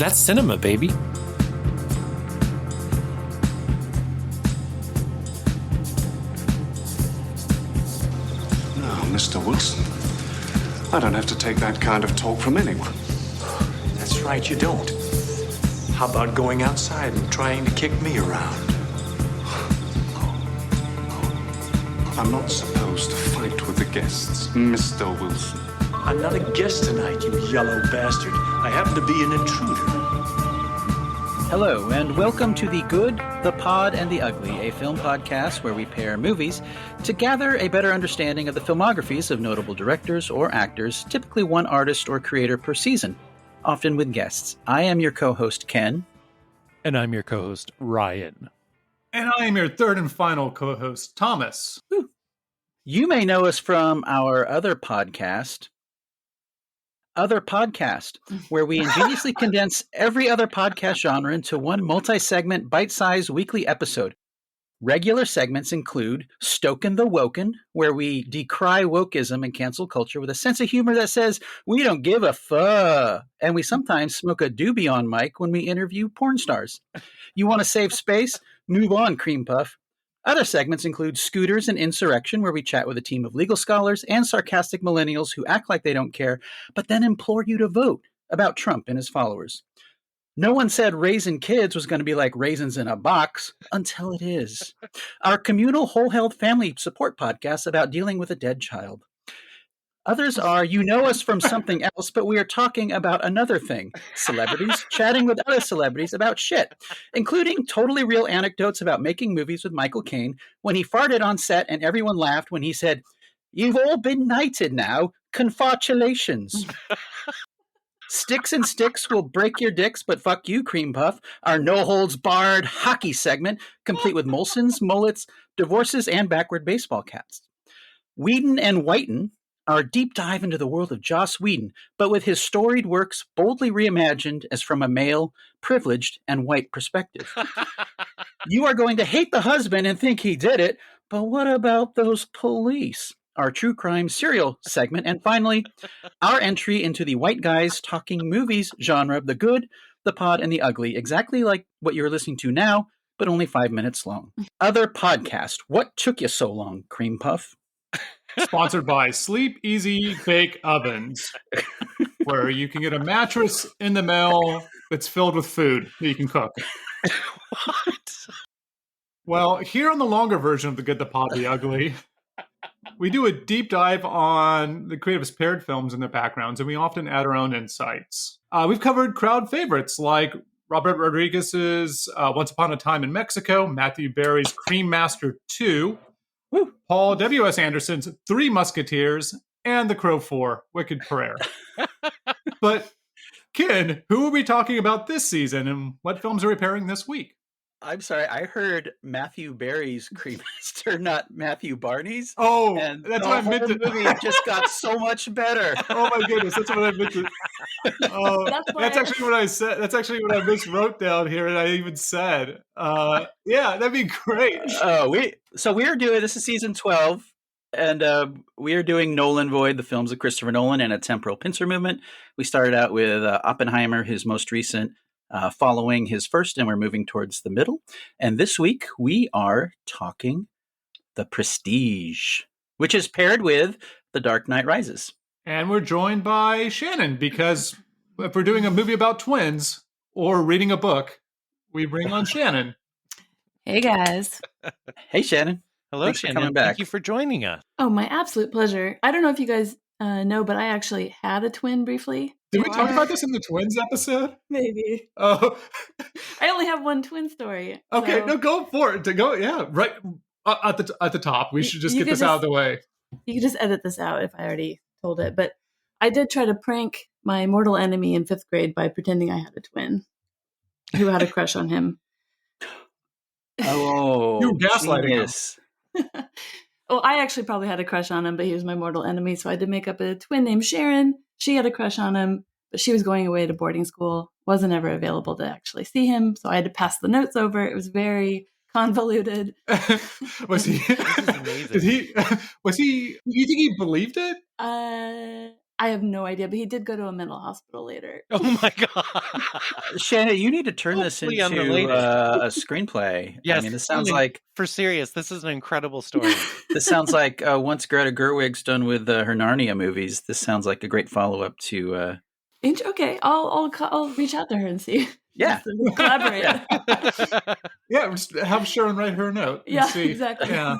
That's cinema, baby. No, Mr. Wilson. I don't have to take that kind of talk from anyone. That's right, you don't. How about going outside and trying to kick me around? I'm not supposed to fight with the guests, Mr. Wilson. I'm not a guest tonight, you yellow bastard. I happen to be an intruder. Hello, and welcome to The Good, the Pod, and the Ugly, a film podcast where we pair movies to gather a better understanding of the filmographies of notable directors or actors, typically one artist or creator per season, often with guests. I am your co-host, Ken. And I'm your co-host, Ryan. And I am your third and final co-host, Thomas. You may know us from our other podcast, where we ingeniously condense every other podcast genre into one multi-segment, bite-sized weekly episode. Regular segments include Stokin' the Woken, where we decry wokeism and cancel culture with a sense of humor that says, we don't give a fuck. And we sometimes smoke a doobie on mic when we interview porn stars. You want to save space? Move on, Cream Puff. Other segments include Scooters and Insurrection, where we chat with a team of legal scholars and sarcastic millennials who act like they don't care, but then implore you to vote about Trump and his followers. No one said Raisin Kids was going to be like raisins in a box until it is. Our communal whole health family support podcast about dealing with a dead child. Others are, you know us from something else, but we are talking about another thing. Celebrities chatting with other celebrities about shit, including totally real anecdotes about making movies with Michael Caine when he farted on set and everyone laughed when he said, "You've all been knighted now. Confatulations." Sticks and Sticks will break your dicks, but fuck you, Cream Puff. Our no-holds-barred hockey segment, complete with Molsons, mullets, divorces, and backward baseball caps. Whedon and Whiten, our deep dive into the world of Joss Whedon, but with his storied works boldly reimagined as from a male, privileged, and white perspective. You are going to hate the husband and think he did it, but what about those police? Our true crime serial segment, and finally, our entry into the white guys talking movies genre of The Good, the Pod, and the Ugly, exactly like what you're listening to now, but only 5 minutes long. Other podcast, what took you so long, Cream Puff? Sponsored by Sleep Easy Bake Ovens, where you can get a mattress in the mail that's filled with food that you can cook. What? Well, here on the longer version of The Good, the Pod, the Ugly, we do a deep dive on the creative paired films and their backgrounds, and we often add our own insights. We've covered crowd favorites like Robert Rodriguez's Once Upon a Time in Mexico, Matthew Berry's Cream Master 2, Paul W.S. Anderson's Three Musketeers, and The Crow 4, Wicked Prayer. But, Ken, who are we talking about this season, and what films are we pairing this week? I'm sorry, I heard Matthew Berry's Cream Master, not Matthew Barney's. Oh, and that's the what I meant whole to... movie just got so much better. Oh my goodness, that's what I meant to... Oh, that's actually what I said. That's actually what I miswrote down here, and I even said. Yeah, that'd be great. This is season 12, and we are doing Nolan Void, the films of Christopher Nolan, and a temporal pincer movement. We started out with Oppenheimer, his most recent, following his first, and we're moving towards the middle. And this week we are talking The Prestige, which is paired with The Dark Knight Rises. And we're joined by Shannon, because if we're doing a movie about twins or reading a book, we bring on Shannon. Hey, guys. Hey, Shannon. Hello, Thanks for Shannon. coming back. Thank you for joining us. Oh, my absolute pleasure. I don't know if you guys know, but I actually had a twin briefly. Did we talk about this in the twins episode? Maybe. Oh. I only have one twin story. Okay, so no, go for it. Right at the top. We should just get this out of the way. You can just edit this out if I already told it. But I did try to prank my mortal enemy in 5th grade by pretending I had a twin who had a crush on him. Oh, you were gaslighting us. Well, I actually probably had a crush on him, but he was my mortal enemy. So I had to make up a twin named Sharon. She had a crush on him, but she was going away to boarding school, wasn't ever available to actually see him. So I had to pass the notes over. It was very convoluted. Was he? This is amazing. Was he? Do you think he believed it? I I have no idea, but he did go to a mental hospital later. Oh my god. Shannon, you need to turn this Totally into unrelated. a screenplay. Yes, I mean, this sounds I mean, like for serious, this is an incredible story. once Greta Gerwig's done with her Narnia movies, this sounds like a great follow-up to Okay, I'll reach out to her and see. Yeah. We'll collaborate. Yeah, just have Sharon write her a note. And Yeah, see. exactly. Yeah.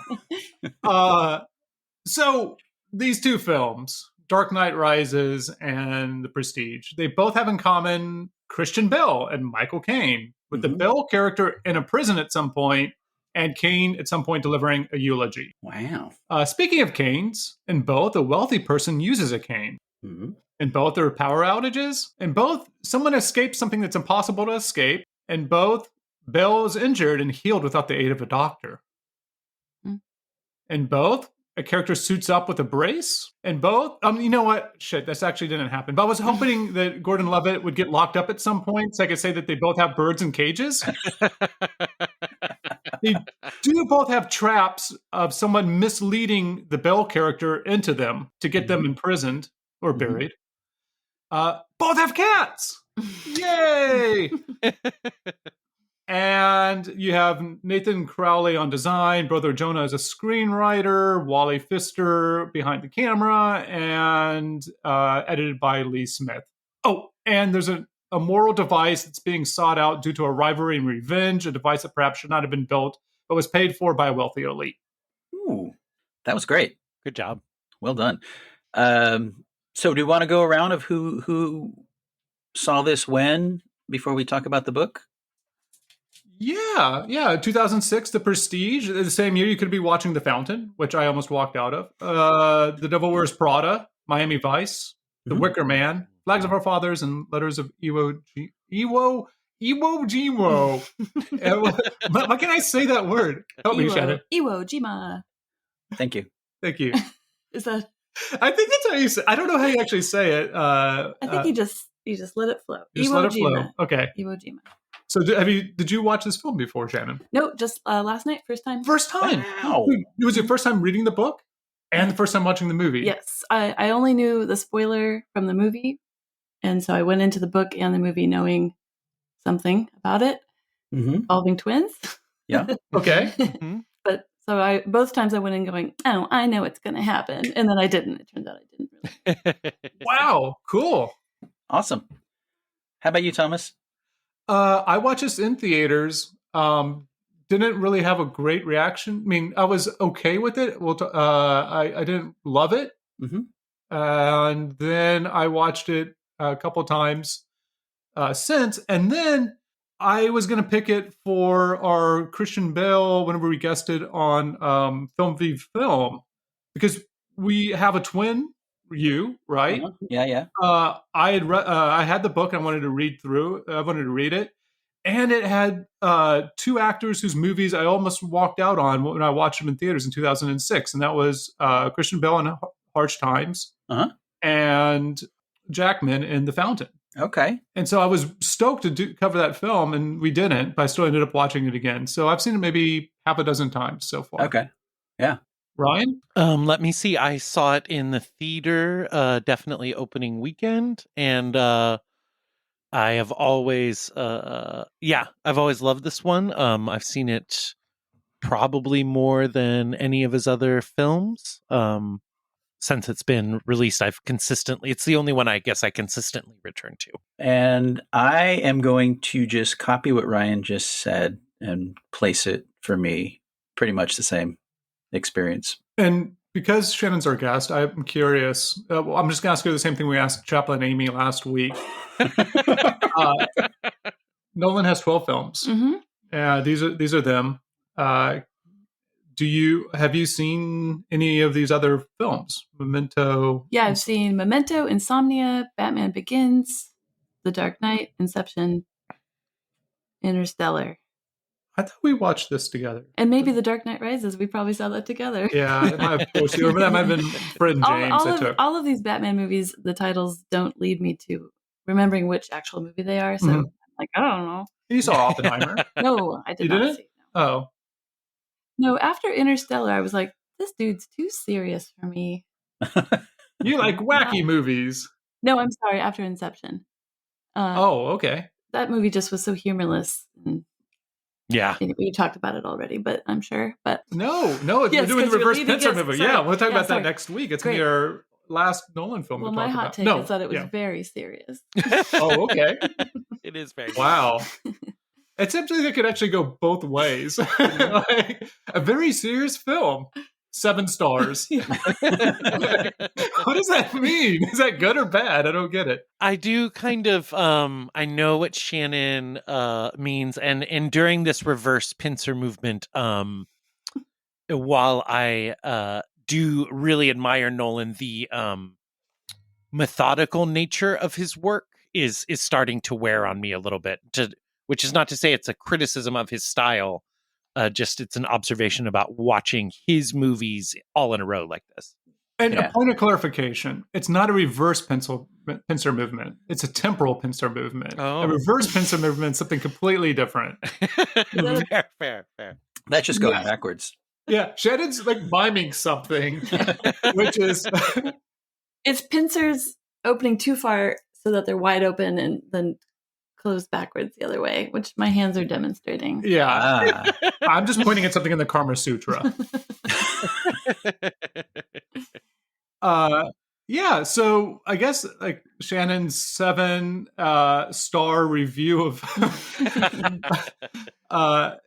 So these two films, Dark Knight Rises and The Prestige, they both have in common Christian Bale and Michael Caine, with the Bale character in a prison at some point and Caine at some point delivering a eulogy. Wow. Speaking of canes, in both, a wealthy person uses a cane. Mm-hmm. In both, there are power outages. In both, someone escapes something that's impossible to escape. In both, Bale is injured and healed without the aid of a doctor. In both, a character suits up with a brace. In both, you know what? Shit, this actually didn't happen. But I was hoping that Gordon Levitt would get locked up at some point so I could say that they both have birds in cages. They do both have traps of someone misleading the Bale character into them to get them imprisoned or buried. Both have cats. Yay! And you have Nathan Crowley on design, Brother Jonah as a screenwriter, Wally Pfister behind the camera, and edited by Lee Smith. Oh, and there's a moral device that's being sought out due to a rivalry and revenge, a device that perhaps should not have been built, but was paid for by a wealthy elite. Ooh, that was great. Good job. Well done. So do you want to go around of who saw this when before we talk about the book? Yeah. 2006, The Prestige. The same year you could be watching The Fountain, which I almost walked out of. The Devil Wears Prada, Miami Vice, The Wicker Man, Flags of Our Fathers, and Letters of Iwo Jima. Why can't I say that word? Help me, Shannon. Iwo Jima. Thank you. Thank you. Is that? I think that's how you say. I don't know how you actually say it. I think you just let it flow. Just let it flow. Okay. Iwo Jima. So did you watch this film before, Shannon? No, just last night, first time. First time. Wow. It was your first time reading the book and the first time watching the movie. Yes, I only knew the spoiler from the movie, and so I went into the book and the movie knowing something about it involving twins. Yeah. Okay. But so both times I went in going, oh, I know it's going to happen, and then I didn't. It turns out I didn't really. Wow. Cool. Awesome. How about you, Thomas? I watched this in theaters. Didn't really have a great reaction. I mean, I was okay with it. Well, I didn't love it. And then I watched it a couple times since. And then I was going to pick it for our Christian Bale whenever we guested on Film v Film, because we have a twin, you, right? Yeah. I had the book and I wanted to read through. I wanted to read it, and it had two actors whose movies I almost walked out on when I watched them in theaters in 2006, and that was Christian Bale in Harsh Times and Jackman in The Fountain. Okay. And so I was stoked to cover that film, and we didn't, but I still ended up watching it again. So I've seen it maybe half a dozen times so far. Okay. Yeah. Ryan? Let me see. I saw it in the theater, definitely opening weekend, and I have always, I've always loved this one. I've seen it probably more than any of his other films. Since it's been released, it's the only one I guess I consistently return to. And I am going to just copy what Ryan just said and place it for me pretty much the same experience. And because Shannon's our guest, I'm curious. I'm just going to ask her the same thing we asked Chaplain Amy last week. Nolan has 12 films. These are them. Have you seen any of these other films? Memento? Yeah, I've seen Memento, Insomnia, Batman Begins, The Dark Knight, Inception, Interstellar. I thought we watched this together. And maybe The Dark Knight Rises. We probably saw that together. Yeah, that might have forced you over. That might have been friend James. All of these Batman movies, the titles don't lead me to remembering which actual movie they are. So I'm like, I don't know. You saw Oppenheimer. No, I did not see it. No. Oh. No, after Interstellar, I was like, this dude's too serious for me. You like wacky movies. No, I'm sorry. After Inception. Okay. That movie just was so humorless. And Yeah. we talked about it already, but I'm sure. But No, Yes, we're doing 'cause the you're reverse leading pincer us- movie. sorry. Yeah, we'll talk Yeah, about sorry. that next week. It's Great. gonna be our last Nolan film well, to my talk hot about. take No, is that it was yeah. very serious. Oh, okay. It is very Wow. It seems like it could actually go both ways. Like, a very serious film. 7 stars. What does that mean? Is that good or bad? I don't get it. I do kind of I know what Shannon means, and during this reverse pincer movement, while I do really admire Nolan, the methodical nature of his work is starting to wear on me a little bit, which is not to say it's a criticism of his style, just it's an observation about watching his movies all in a row like this. And Yeah. a point of clarification, it's not a reverse pincer movement. It's a temporal pincer movement. Oh. A reverse pincer movement is something completely different. Fair. That's just going Yeah. backwards. Yeah, Shannon's like miming something, which is It's pincers opening too far so that they're wide open and then closed backwards the other way, which my hands are demonstrating. yeah. I'm just pointing at something in the Karma Sutra. Yeah, so I guess like Shannon's 7-star review of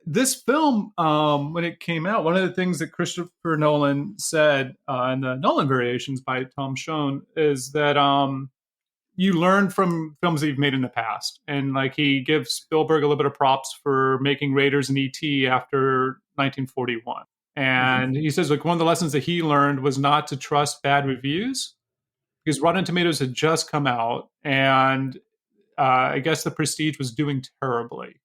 this film, when it came out, one of the things that Christopher Nolan said in the Nolan Variations by Tom Schoen is that you learn from films that you've made in the past. And like he gives Spielberg a little bit of props for making Raiders and E.T. after 1941. And he says like one of the lessons that he learned was not to trust bad reviews, because Rotten Tomatoes had just come out, and I guess The Prestige was doing terribly.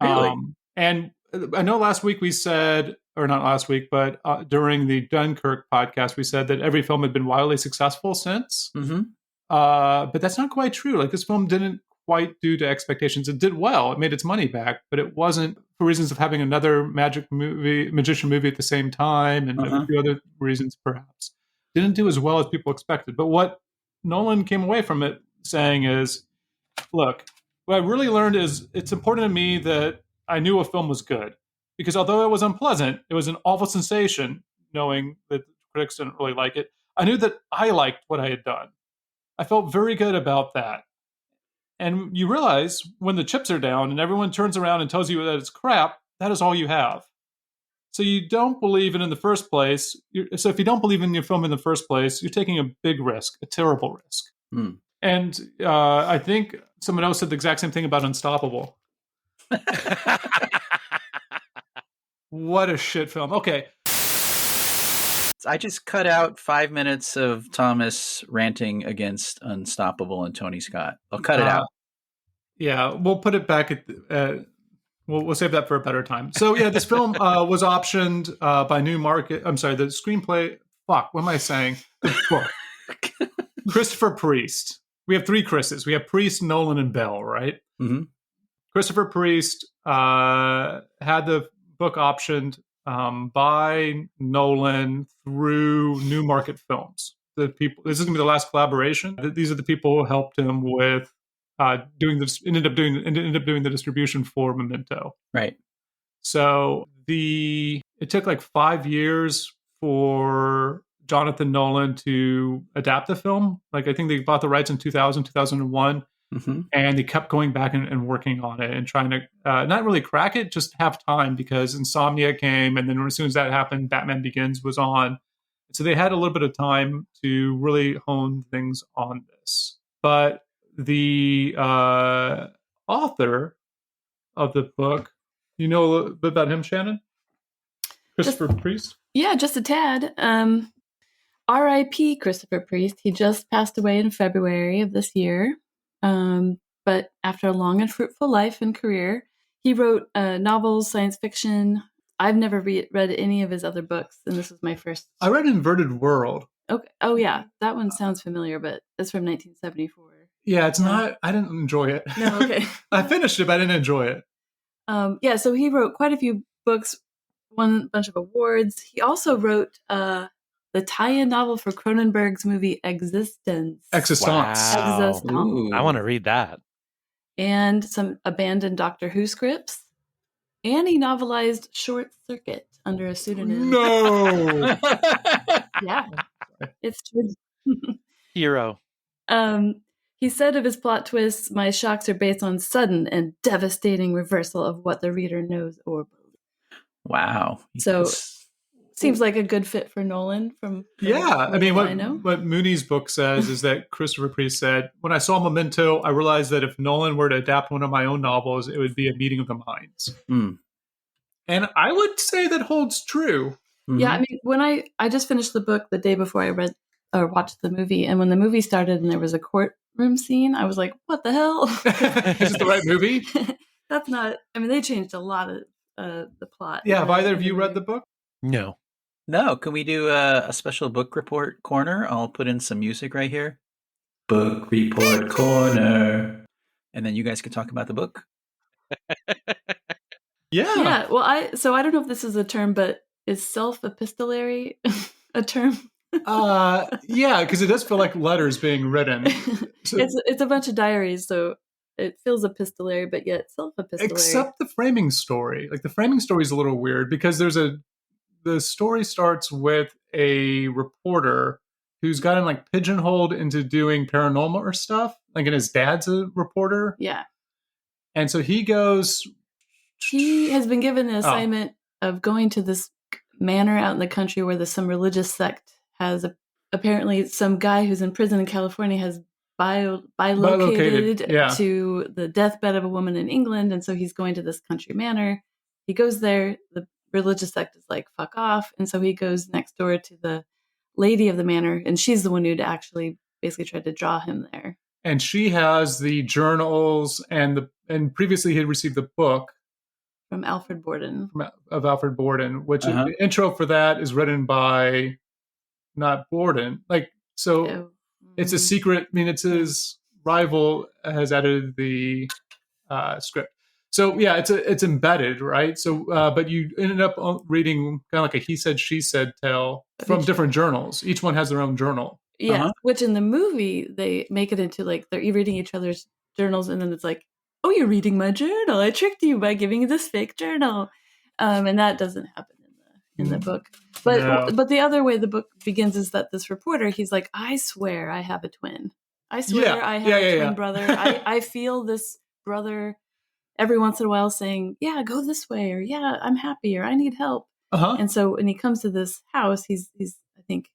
Really? And I know last week we said, or not last week, but during the Dunkirk podcast, we said that every film had been wildly successful since. Mm-hmm. But that's not quite true. Like this film didn't quite do to expectations. It did well. It made its money back, but it wasn't for reasons of having another magician movie at the same time, and a few other reasons perhaps. Didn't do as well as people expected. But what Nolan came away from it saying is, look, what I really learned is it's important to me that I knew a film was good. Because although it was unpleasant, it was an awful sensation knowing that critics didn't really like it. I knew that I liked what I had done. I felt very good about that. And you realize when the chips are down and everyone turns around and tells you that it's crap, that is all you have. So you don't believe it in the first place. So if you don't believe in your film in the first place, you're taking a big risk, a terrible risk. Mm. And I think someone else said the exact same thing about Unstoppable. What a shit film. Okay. I just cut out 5 minutes of Thomas ranting against Unstoppable and Tony Scott. I'll cut it out. Yeah, we'll put it back at we'll save that for a better time. So yeah, this film was optioned by Newmarket. I'm sorry, the screenplay. Fuck, what am I saying? The book. Christopher Priest. We have 3 Chris's. We have Priest, Nolan, and Bale, right? Mm-hmm. Christopher Priest had the book optioned by Nolan through Newmarket Films. The people. This is going to be the last collaboration. These are the people who helped him with doing this. Ended up doing the distribution for Memento. Right. So it took like 5 years for Jonathan Nolan to adapt the film. Like I think they bought the rights in 2000, 2001. Mm-hmm. And they kept going back and working on it and trying to not really crack it, just have time, because Insomnia came. And then as soon as that happened, Batman Begins was on. So they had a little bit of time to really hone things on this. But the author of the book, you know a little bit about him, Shannon? Christopher Priest? Yeah, just a tad. R.I.P. Christopher Priest. He just passed away in February of this year. But after a long and fruitful life and career, he wrote novels, science fiction. I've never read any of his other books, and this was my first. I read Inverted World. Okay. Oh, yeah. That one sounds familiar, but it's from 1974. Yeah, it's not. I didn't enjoy it. No, okay. I finished it, but I didn't enjoy it. Yeah, so he wrote quite a few books, won a bunch of awards. He also wrote the tie-in novel for Cronenberg's movie Existence. Existence. Wow. Existence. Ooh. I want to read that. And some abandoned Doctor Who scripts. And he novelized Short Circuit under a pseudonym. No. Yeah, it's true. Hero. He said of his plot twists, "My shocks are based on sudden and devastating reversal of what the reader knows or believes." Wow. So seems like a good fit for Nolan. From I mean, what I know. what Mooney's book says is that Christopher Priest said, "When I saw Memento, I realized that if Nolan were to adapt one of my own novels, it would be a meeting of the minds." Mm. And I would say that holds true. Yeah, I mean, when I just finished the book the day before I read or watched the movie, and when the movie started and there was a courtroom scene, I was like, "What the hell?" Is it the right movie? That's not. I mean, they changed a lot of the plot. Yeah, have either of you read the book? No. No, can we do a special book report corner? I'll put in some music right here. Book report corner. And then you guys can talk about the book. Yeah. Well, I don't know if this is a term, but is self-epistolary a term? Yeah, because it does feel like letters being written. So, It's a bunch of diaries, so it feels epistolary, but yet self-epistolary. except the framing story. Like the framing story is a little weird because the story starts with a reporter who's gotten like pigeonholed into doing paranormal stuff. Like, and his dad's a reporter. Yeah. And so he goes. He has been given the assignment of going to this manor out in the country where there's some religious sect has apparently some guy who's in prison in California has bilocated to the deathbed of a woman in England. And so he's going to this country manor. He goes there. The religious sect is like, fuck off. And so he goes next door to the lady of the manor. And she's the one who'd actually basically tried to draw him there. And she has the journals and previously he had received the book from Alfred Borden. Of Alfred Borden, which the intro for that is written by not Borden. Like, so it's a secret. I mean, it's his rival has edited the script. So yeah, it's embedded, right? So, but you ended up reading kind of like a he said, she said tale from different journals. Each one has their own journal. Yeah, which in the movie, they make it into like they're reading each other's journals and then it's like, "Oh, you're reading my journal. I tricked you by giving you this fake journal." And that doesn't happen in the book. But the other way the book begins is that this reporter, he's like, "I swear I have a twin. I swear I have a twin brother. I feel this brother every once in a while saying, 'Yeah, go this way,' or 'Yeah, I'm happy,' or 'I need help.'" And so when he comes to this house, he's I think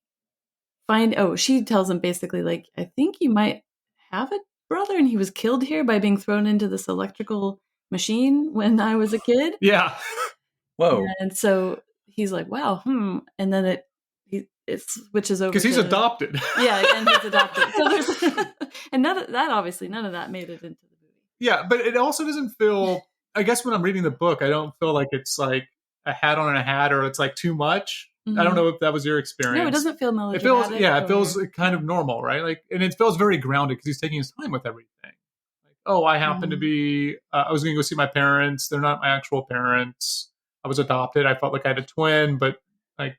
she tells him basically like, "I think you might have a brother and he was killed here by being thrown into this electrical machine when I was a kid." Yeah. Whoa. And so he's like, "Wow, and then it switches over because he's adopted. Yeah, and he's adopted. So there's and none of that made it into the movie. Yeah, but it also doesn't feel. I guess when I'm reading the book, I don't feel like it's like a hat on a hat or it's like too much. I don't know if that was your experience. No, it doesn't feel melodramatic. It feels kind of normal, right? Like, and it feels very grounded because he's taking his time with everything. Like, oh, I happen to be. I was going to go see my parents. They're not my actual parents. I was adopted. I felt like I had a twin, but like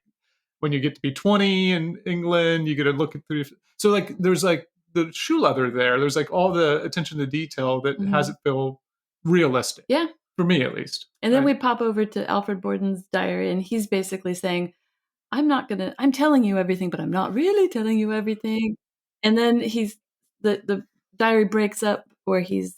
when you get to be 20 in England, you get to look at through. So like, there's like the shoe leather there. There's like all the attention to detail that has it feel realistic. Yeah, for me at least. And then we pop over to Alfred Borden's diary, and he's basically saying, I'm telling you everything, but I'm not really telling you everything. And then the diary breaks up where he's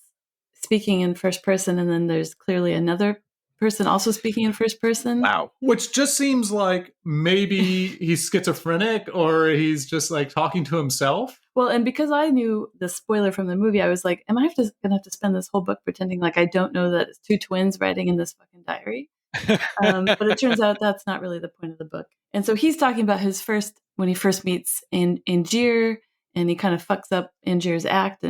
speaking in first person, and then there's clearly another person also speaking in first person. Wow. Which just seems like maybe he's schizophrenic or he's just like talking to himself. Well, and because I knew the spoiler from the movie, I was like, am I going to have to spend this whole book pretending like I don't know that it's two twins writing in this fucking diary? But it turns out that's not really the point of the book. And so he's talking about when he first meets Angier, and he kind of fucks up Angier's act.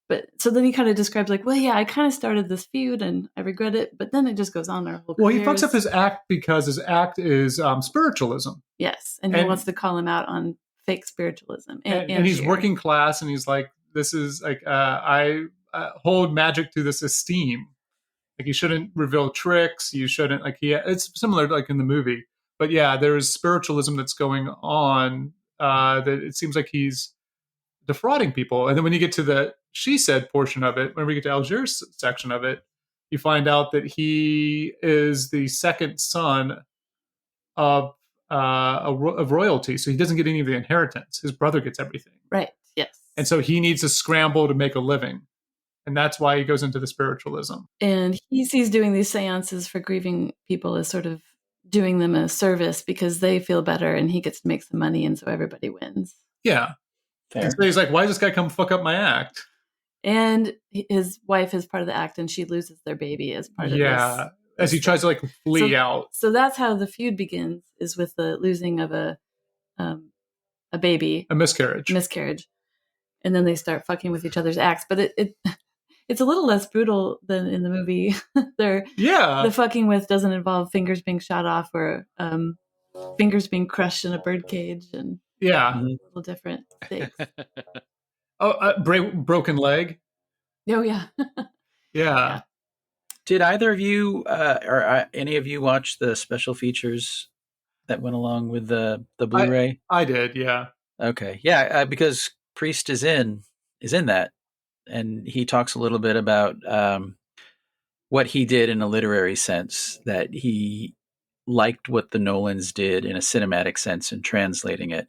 But so then he kind of describes like, well, yeah, I kind of started this feud and I regret it. But then it just goes on our whole Well, careers. he fucks up his act because his act is spiritualism. Yes. And he wants to call him out on fake spiritualism. And he's working class, and he's like, this is like, I hold magic to this esteem. Like, you shouldn't reveal tricks. You shouldn't, like, it's similar like in the movie. But yeah, there's spiritualism that's going on that it seems like he's defrauding people. And then when you get to the she said portion of it, when we get to Angier's section of it, you find out that he is the second son of of royalty, so he doesn't get any of the inheritance. His brother gets everything, Right. Yes. and so he needs to scramble to make a living, and that's why he goes into the spiritualism. And he sees doing these seances for grieving people as sort of doing them a service because they feel better, and he gets to make some money, and so everybody wins. Yeah, Fair. and so he's like, "Why does this guy come fuck up my act?" And his wife is part of the act, and she loses their baby as part of Yeah, this. as he tries to like flee out. So that's how the feud begins, is with the losing of a baby, A miscarriage. and then they start fucking with each other's acts. But it's a little less brutal than in the movie. The fucking with doesn't involve fingers being shot off or fingers being crushed in a bird cage, and Yeah. a little different stakes. Broken leg. Oh yeah. Yeah. Did either of you or any of you watch the special features that went along with the Blu-ray? I did. Yeah. Okay, yeah, because Priest is in that, and he talks a little bit about what he did in a literary sense, that he liked what the Nolans did in a cinematic sense and translating it.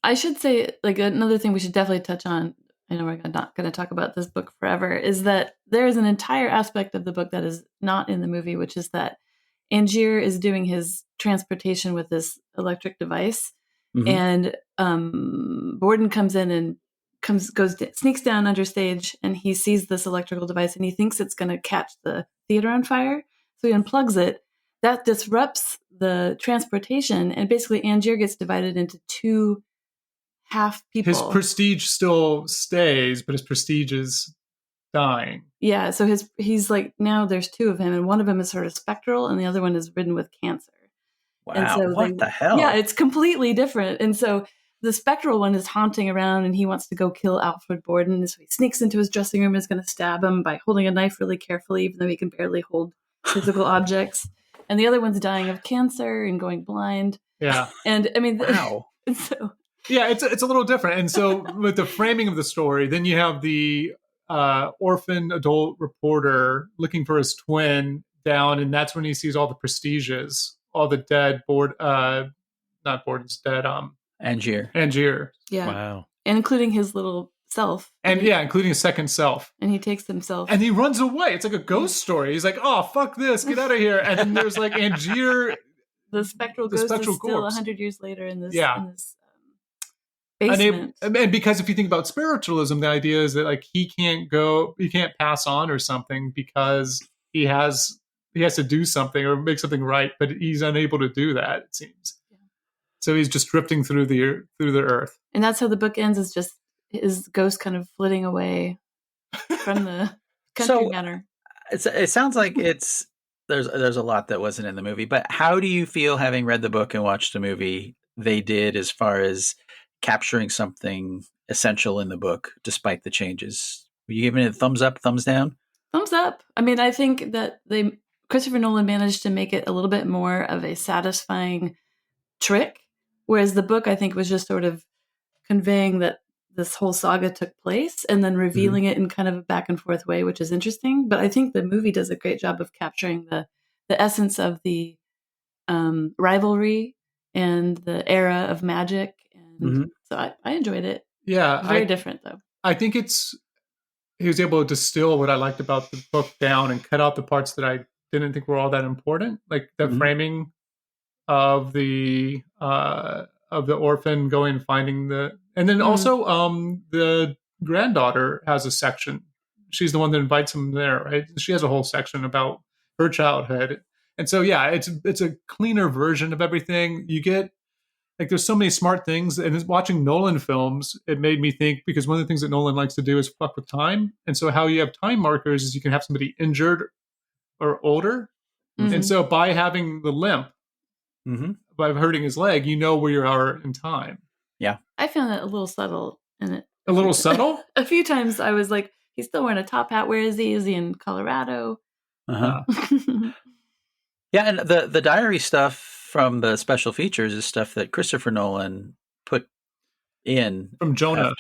I should say, like, another thing we should definitely touch on, I know we're not going to talk about this book forever, is that there is an entire aspect of the book that is not in the movie, which is that Angier is doing his transportation with this electric device, and Borden comes in and sneaks down under stage, and he sees this electrical device, and he thinks it's going to catch the theater on fire, so he unplugs it. That disrupts the transportation, and basically Angier gets divided into two half people. His prestige still stays, but his prestige is dying. Yeah, so he's like, now there's two of him, and one of them is sort of spectral, and the other one is ridden with cancer. Wow, And so what the hell? Yeah, it's completely different. And so the spectral one is haunting around, and he wants to go kill Alfred Borden. So he sneaks into his dressing room and is going to stab him by holding a knife really carefully, even though he can barely hold physical objects. And the other one's dying of cancer and going blind. Yeah. And I mean, Wow. So Yeah, it's a little different. And so with the framing of the story, then you have the orphan adult reporter looking for his twin down, and that's when he sees all the prestiges, all the dead not Borden's dead, Angier. yeah, Wow. and including his little self. And yeah, including his second self. And he takes himself. And he runs away. It's like a ghost story. He's like, "Oh, fuck this, get out of here." And then there's like Angier. The spectral ghost is still 100 years later in this, basement. And because if you think about spiritualism, the idea is that like he can't pass on or something because he has to do something or make something right, but he's unable to do that, it seems. Yeah. So he's just drifting through the earth. And that's how the book ends, is just his ghost kind of flitting away from the country manor. It sounds like there's a lot that wasn't in the movie, but how do you feel, having read the book and watched the movie, they did as far as capturing something essential in the book despite the changes? Were you giving it a thumbs up, thumbs down? Thumbs up. I mean, I think that Christopher Nolan managed to make it a little bit more of a satisfying trick, whereas the book, I think, was just sort of conveying that this whole saga took place and then revealing it in kind of a back and forth way, which is interesting. But I think the movie does a great job of capturing the essence of the rivalry and the era of magic. And so I enjoyed it. Yeah. Very different, though. I think he was able to distill what I liked about the book down and cut out the parts that I didn't think were all that important, like the framing of the orphan going and finding and then also the granddaughter has a section. She's the one that invites him there, right? She has a whole section about her childhood. And so yeah, it's a cleaner version of everything. You get like there's so many smart things, and watching Nolan films, it made me think, because one of the things that Nolan likes to do is fuck with time. And so how you have time markers is you can have somebody injured or older. And so by having the limp, by hurting his leg, you know where you are in time. Yeah. I found that a little subtle in it. A little subtle? A few times I was like, he's still wearing a top hat. Where is he? Is he in Colorado? Yeah, and the diary stuff, from the special features is stuff that Christopher Nolan put in From Jonah.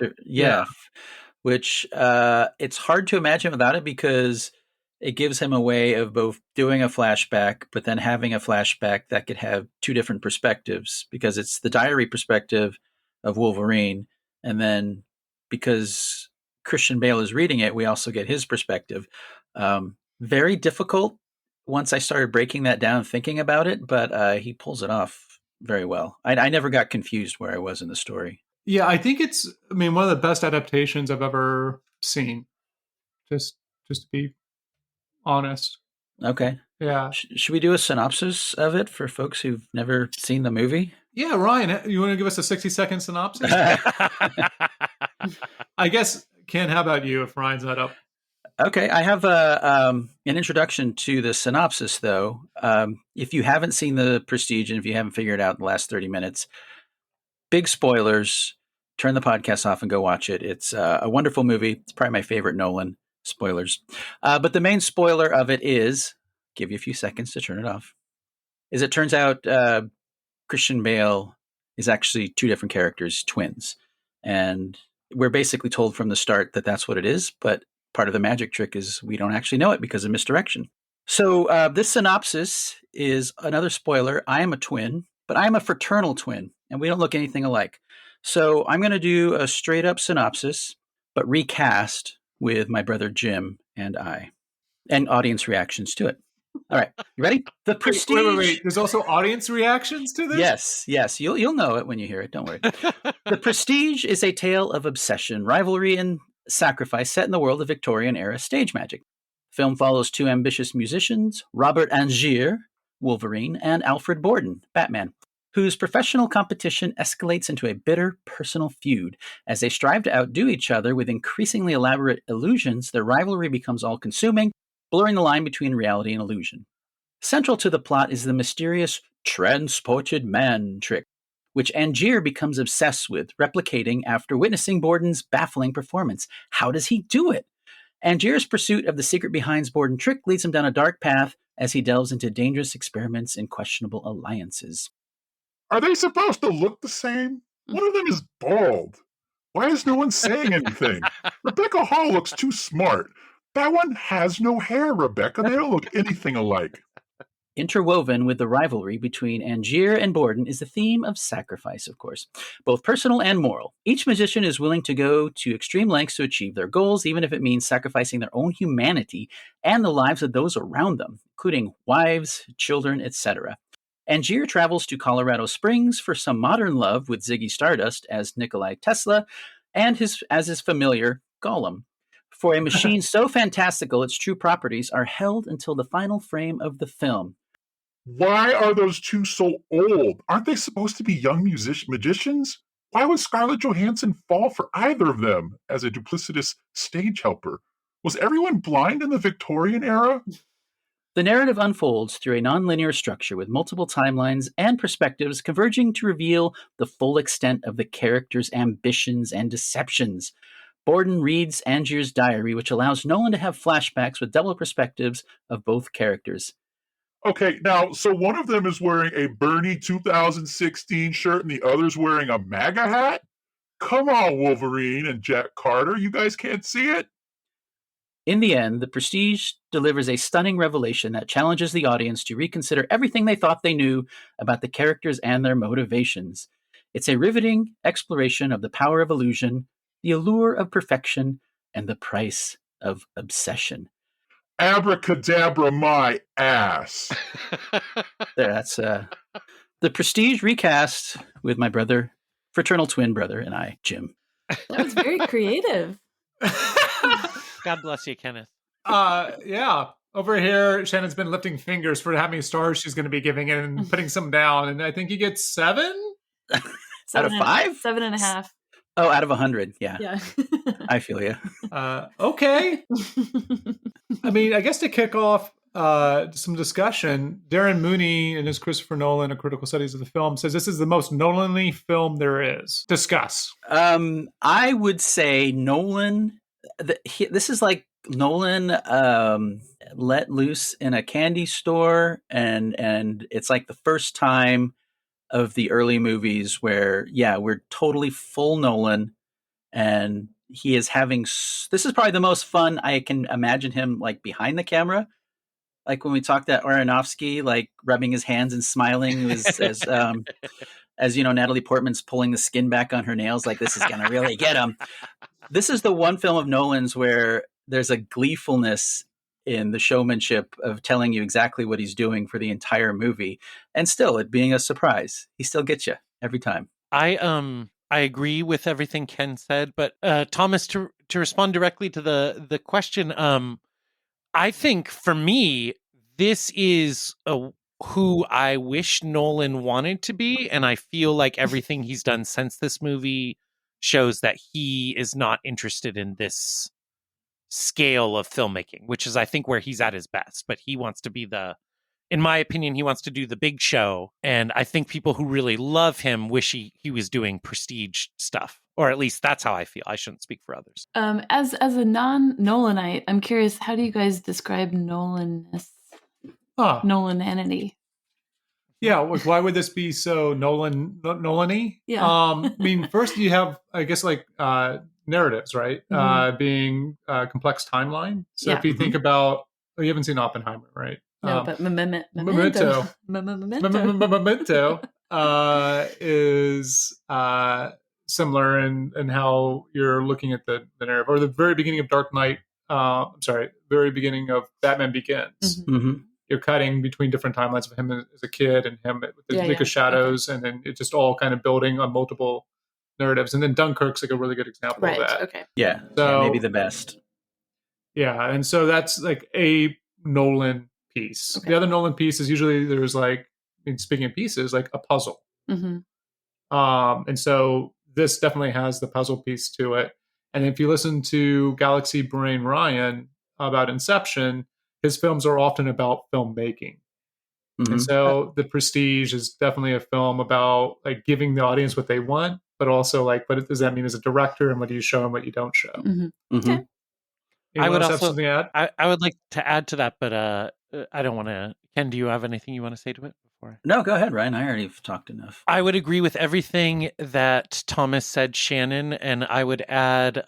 Which it's hard to imagine without it because it gives him a way of both doing a flashback, but then having a flashback that could have two different perspectives because it's the diary perspective of Wolverine. And then because Christian Bale is reading it, we also get his perspective. Very difficult once I started breaking that down, thinking about it, but he pulls it off very well. I never got confused where I was in the story. Yeah, I think it's, one of the best adaptations I've ever seen. Just to be honest. Okay. Yeah. Should we do a synopsis of it for folks who've never seen the movie? Yeah, Ryan, you want to give us a 60-second synopsis? I guess, Ken, how about you if Ryan's not up? Okay, I have an introduction to the synopsis, though. If you haven't seen The Prestige and if you haven't figured it out in the last 30 minutes, big spoilers. Turn the podcast off and go watch it. It's a wonderful movie. It's probably my favorite Nolan. Spoilers. But the main spoiler of it is, give you a few seconds to turn it off, is it turns out Christian Bale is actually two different characters, twins. And we're basically told from the start that that's what it is, but part of the magic trick is we don't actually know it because of misdirection. So this synopsis is another spoiler. I am a twin, but I am a fraternal twin, and we don't look anything alike. So I'm going to do a straight up synopsis, but recast with my brother Jim and I, and audience reactions to it. All right, you ready? The Prestige. Wait. There's also audience reactions to this? Yes. You'll know it when you hear it. Don't worry. The Prestige is a tale of obsession, rivalry, and sacrifice set in the world of Victorian-era stage magic. The film follows two ambitious musicians, Robert Angier, Wolverine, and Alfred Borden, Batman, whose professional competition escalates into a bitter personal feud. As they strive to outdo each other with increasingly elaborate illusions, their rivalry becomes all-consuming, blurring the line between reality and illusion. Central to the plot is the mysterious transported man trick, which Angier becomes obsessed with, replicating after witnessing Borden's baffling performance. How does he do it? Angier's pursuit of the secret behind Borden's trick leads him down a dark path as he delves into dangerous experiments and questionable alliances. Are they supposed to look the same? One of them is bald. Why is no one saying anything? Rebecca Hall looks too smart. That one has no hair, Rebecca. They don't look anything alike. Interwoven with the rivalry between Angier and Borden is the theme of sacrifice, of course, both personal and moral. Each magician is willing to go to extreme lengths to achieve their goals, even if it means sacrificing their own humanity and the lives of those around them, including wives, children, etc. Angier travels to Colorado Springs for some modern love with Ziggy Stardust as Nikolai Tesla and as his familiar Gollum, for a machine so fantastical its true properties are held until the final frame of the film. Why are those two so old? Aren't they supposed to be young magicians? Why would Scarlett Johansson fall for either of them as a duplicitous stage helper? Was everyone blind in the Victorian era? The narrative unfolds through a nonlinear structure with multiple timelines and perspectives converging to reveal the full extent of the characters' ambitions and deceptions. Borden reads Angier's diary, which allows Nolan to have flashbacks with double perspectives of both characters. Okay, now, so one of them is wearing a Bernie 2016 shirt and the other's wearing a MAGA hat? Come on, Wolverine and Jack Carter, you guys can't see it? In the end, The Prestige delivers a stunning revelation that challenges the audience to reconsider everything they thought they knew about the characters and their motivations. It's a riveting exploration of the power of illusion, the allure of perfection, and the price of obsession. Abracadabra my ass. There, that's The Prestige recast with my brother, fraternal twin brother, and I, Jim. That was very creative. God bless you, Kenneth. Yeah. Over here, Shannon's been lifting fingers for how many stars she's going to be giving it and putting some down. And I think you get 7? Out of 5? 7.5. Oh, out of 100. Yeah. Yeah. I feel you. Okay. I guess to kick off some discussion, Darren Mooney in his Christopher Nolan, A Critical Studies of the Film, says this is the most Nolan-y film there is. Discuss. I would say Nolan this is like Nolan let loose in a candy store, and it's like the first time of the early movies where, we're totally full Nolan, and he is having. This is probably the most fun I can imagine him like behind the camera. Like when we talked at Aronofsky, like rubbing his hands and smiling as Natalie Portman's pulling the skin back on her nails, like this is gonna really get him. This is the one film of Nolan's where there's a gleefulness in the showmanship of telling you exactly what he's doing for the entire movie, and still it being a surprise. He still gets you every time. I agree with everything Ken said, but Thomas, to respond directly to the question, I think for me, this is who I wish Nolan wanted to be, and I feel like everything he's done since this movie shows that he is not interested in this scale of filmmaking, which is, I think, where he's at his best. But he wants to be in my opinion, he wants to do the big show, and I think people who really love him wish he was doing prestige stuff, or at least that's how I feel. I shouldn't speak for others. As a non-Nolanite, I'm curious, how do you guys describe Nolananity? Yeah, why would this be so Nolan-y? Yeah. I mean, first you have, I guess, like narratives, right? Being a complex timeline. So if you think about, you haven't seen Oppenheimer, right? No, but Memento is similar in how you're looking at the narrative, or the very beginning of Dark Knight. Very beginning of Batman Begins. You're cutting between different timelines of him as a kid and him with the League of Shadows, and then it's just all kind of building on multiple narratives. And then Dunkirk's like a really good example of that. Okay. Yeah, so maybe the best. Yeah, and so that's like a Nolan piece. Okay. The other Nolan piece is usually there's like, speaking of pieces, like a puzzle. And so this definitely has the puzzle piece to it. And if you listen to Galaxy Brain Ryan about Inception, his films are often about filmmaking. And so The Prestige is definitely a film about like giving the audience what they want, but also like, what does that mean as a director, and what do you show and what you don't show? Okay. I would have also something to add? I would like to add to that, but I don't want to. Ken, do you have anything you want to say to it before? No, go ahead, Ryan. I already talked enough. I would agree with everything that Thomas said, Shannon, and I would add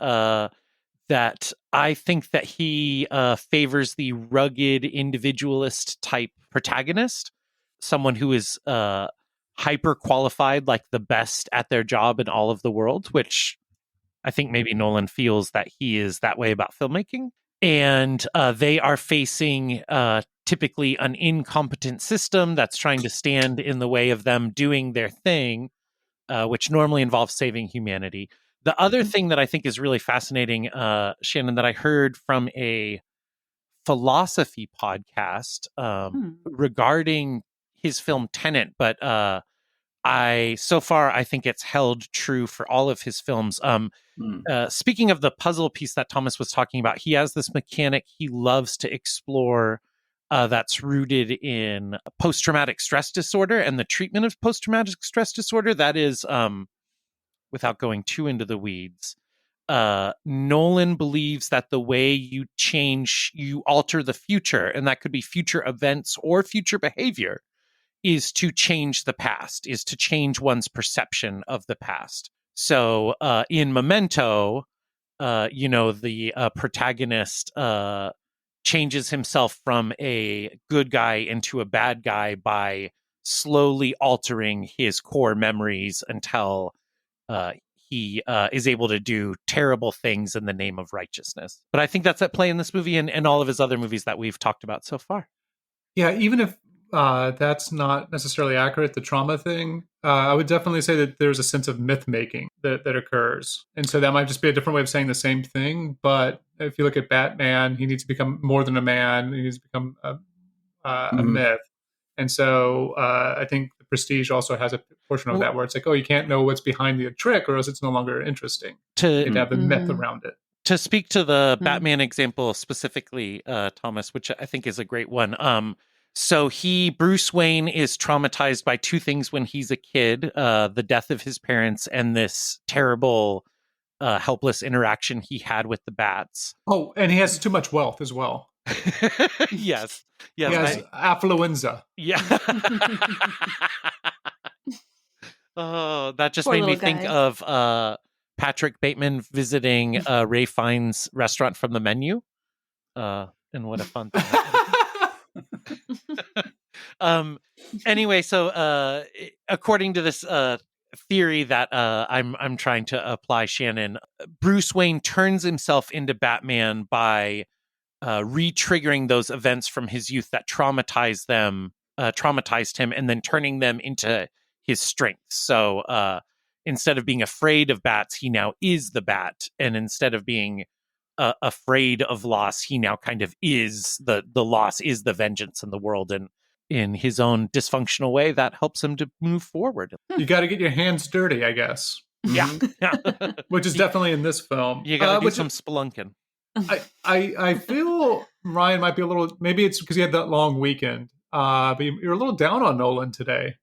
that I think that he favors the rugged individualist type protagonist, someone who is hyper qualified, like the best at their job in all of the world, which I think maybe Nolan feels that he is that way about filmmaking. And they are facing typically an incompetent system that's trying to stand in the way of them doing their thing, which normally involves saving humanity. The other thing that I think is really fascinating, Shannon, that I heard from a philosophy podcast regarding his film Tenet, but so far I think it's held true for all of his films. Speaking of the puzzle piece that Thomas was talking about, he has this mechanic he loves to explore that's rooted in post-traumatic stress disorder and the treatment of post-traumatic stress disorder. That is, without going too into the weeds, Nolan believes that the way you alter the future, and that could be future events or future behavior, is to change the past, is to change one's perception of the past. So in Memento, the protagonist changes himself from a good guy into a bad guy by slowly altering his core memories until he is able to do terrible things in the name of righteousness. But I think that's at play in this movie and all of his other movies that we've talked about so far. Yeah, even if that's not necessarily accurate, the trauma thing, I would definitely say that there's a sense of myth making that occurs. And so that might just be a different way of saying the same thing. But if you look at Batman, he needs to become more than a man. He needs to become a myth. And so I think The Prestige also has a portion of that where it's like, oh, you can't know what's behind the trick or else it's no longer interesting. You have the myth around it. To speak to the Batman example specifically, Thomas, which I think is a great one. So Bruce Wayne is traumatized by two things when he's a kid, the death of his parents and this terrible helpless interaction he had with the bats. Oh, and he has too much wealth as well. Yes. He has affluenza. Yeah. Oh, that just Poor made me little think guy. of Patrick Bateman visiting Ray Fiennes' restaurant from the menu. And what a fun thing that was. Anyway, so according to this theory that I'm trying to apply, Shannon, Bruce Wayne turns himself into Batman by re-triggering those events from his youth that traumatized him, and then turning them into his strengths. So instead of being afraid of bats, he now is the bat, and instead of being afraid of loss, he now kind of is the loss is the vengeance in the world, and in his own dysfunctional way that helps him to move forward. You got to get your hands dirty, I guess. Yeah. Which is definitely in this film. You got to do some spelunking. I feel Ryan might be a little, maybe it's because he had that long weekend, but you're a little down on Nolan today.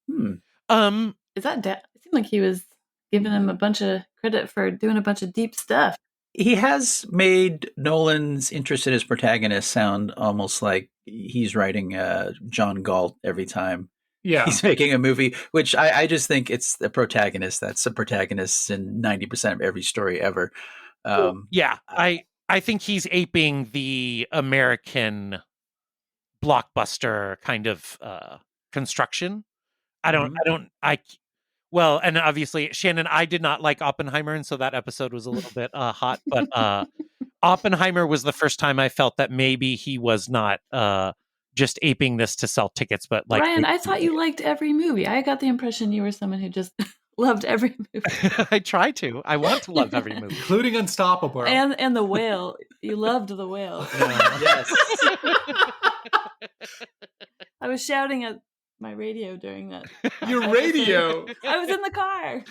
Is that it seemed like he was giving him a bunch of credit for doing a bunch of deep stuff. He has made Nolan's interest in his protagonist sound almost like he's writing John Galt every time he's making a movie, which I just think it's the protagonist that's the protagonist in 90% of every story ever. I think he's aping the American blockbuster kind of construction. Well, and obviously, Shannon, I did not like Oppenheimer, and so that episode was a little bit hot. But Oppenheimer was the first time I felt that maybe he was not just aping this to sell tickets. But like, Ryan, I thought you liked every movie. I got the impression you were someone who just loved every movie. I try to. I want to love every movie, including Unstoppable and The Whale. You loved The Whale. Yes. I was shouting at my radio during that. Your radio? I was in the car.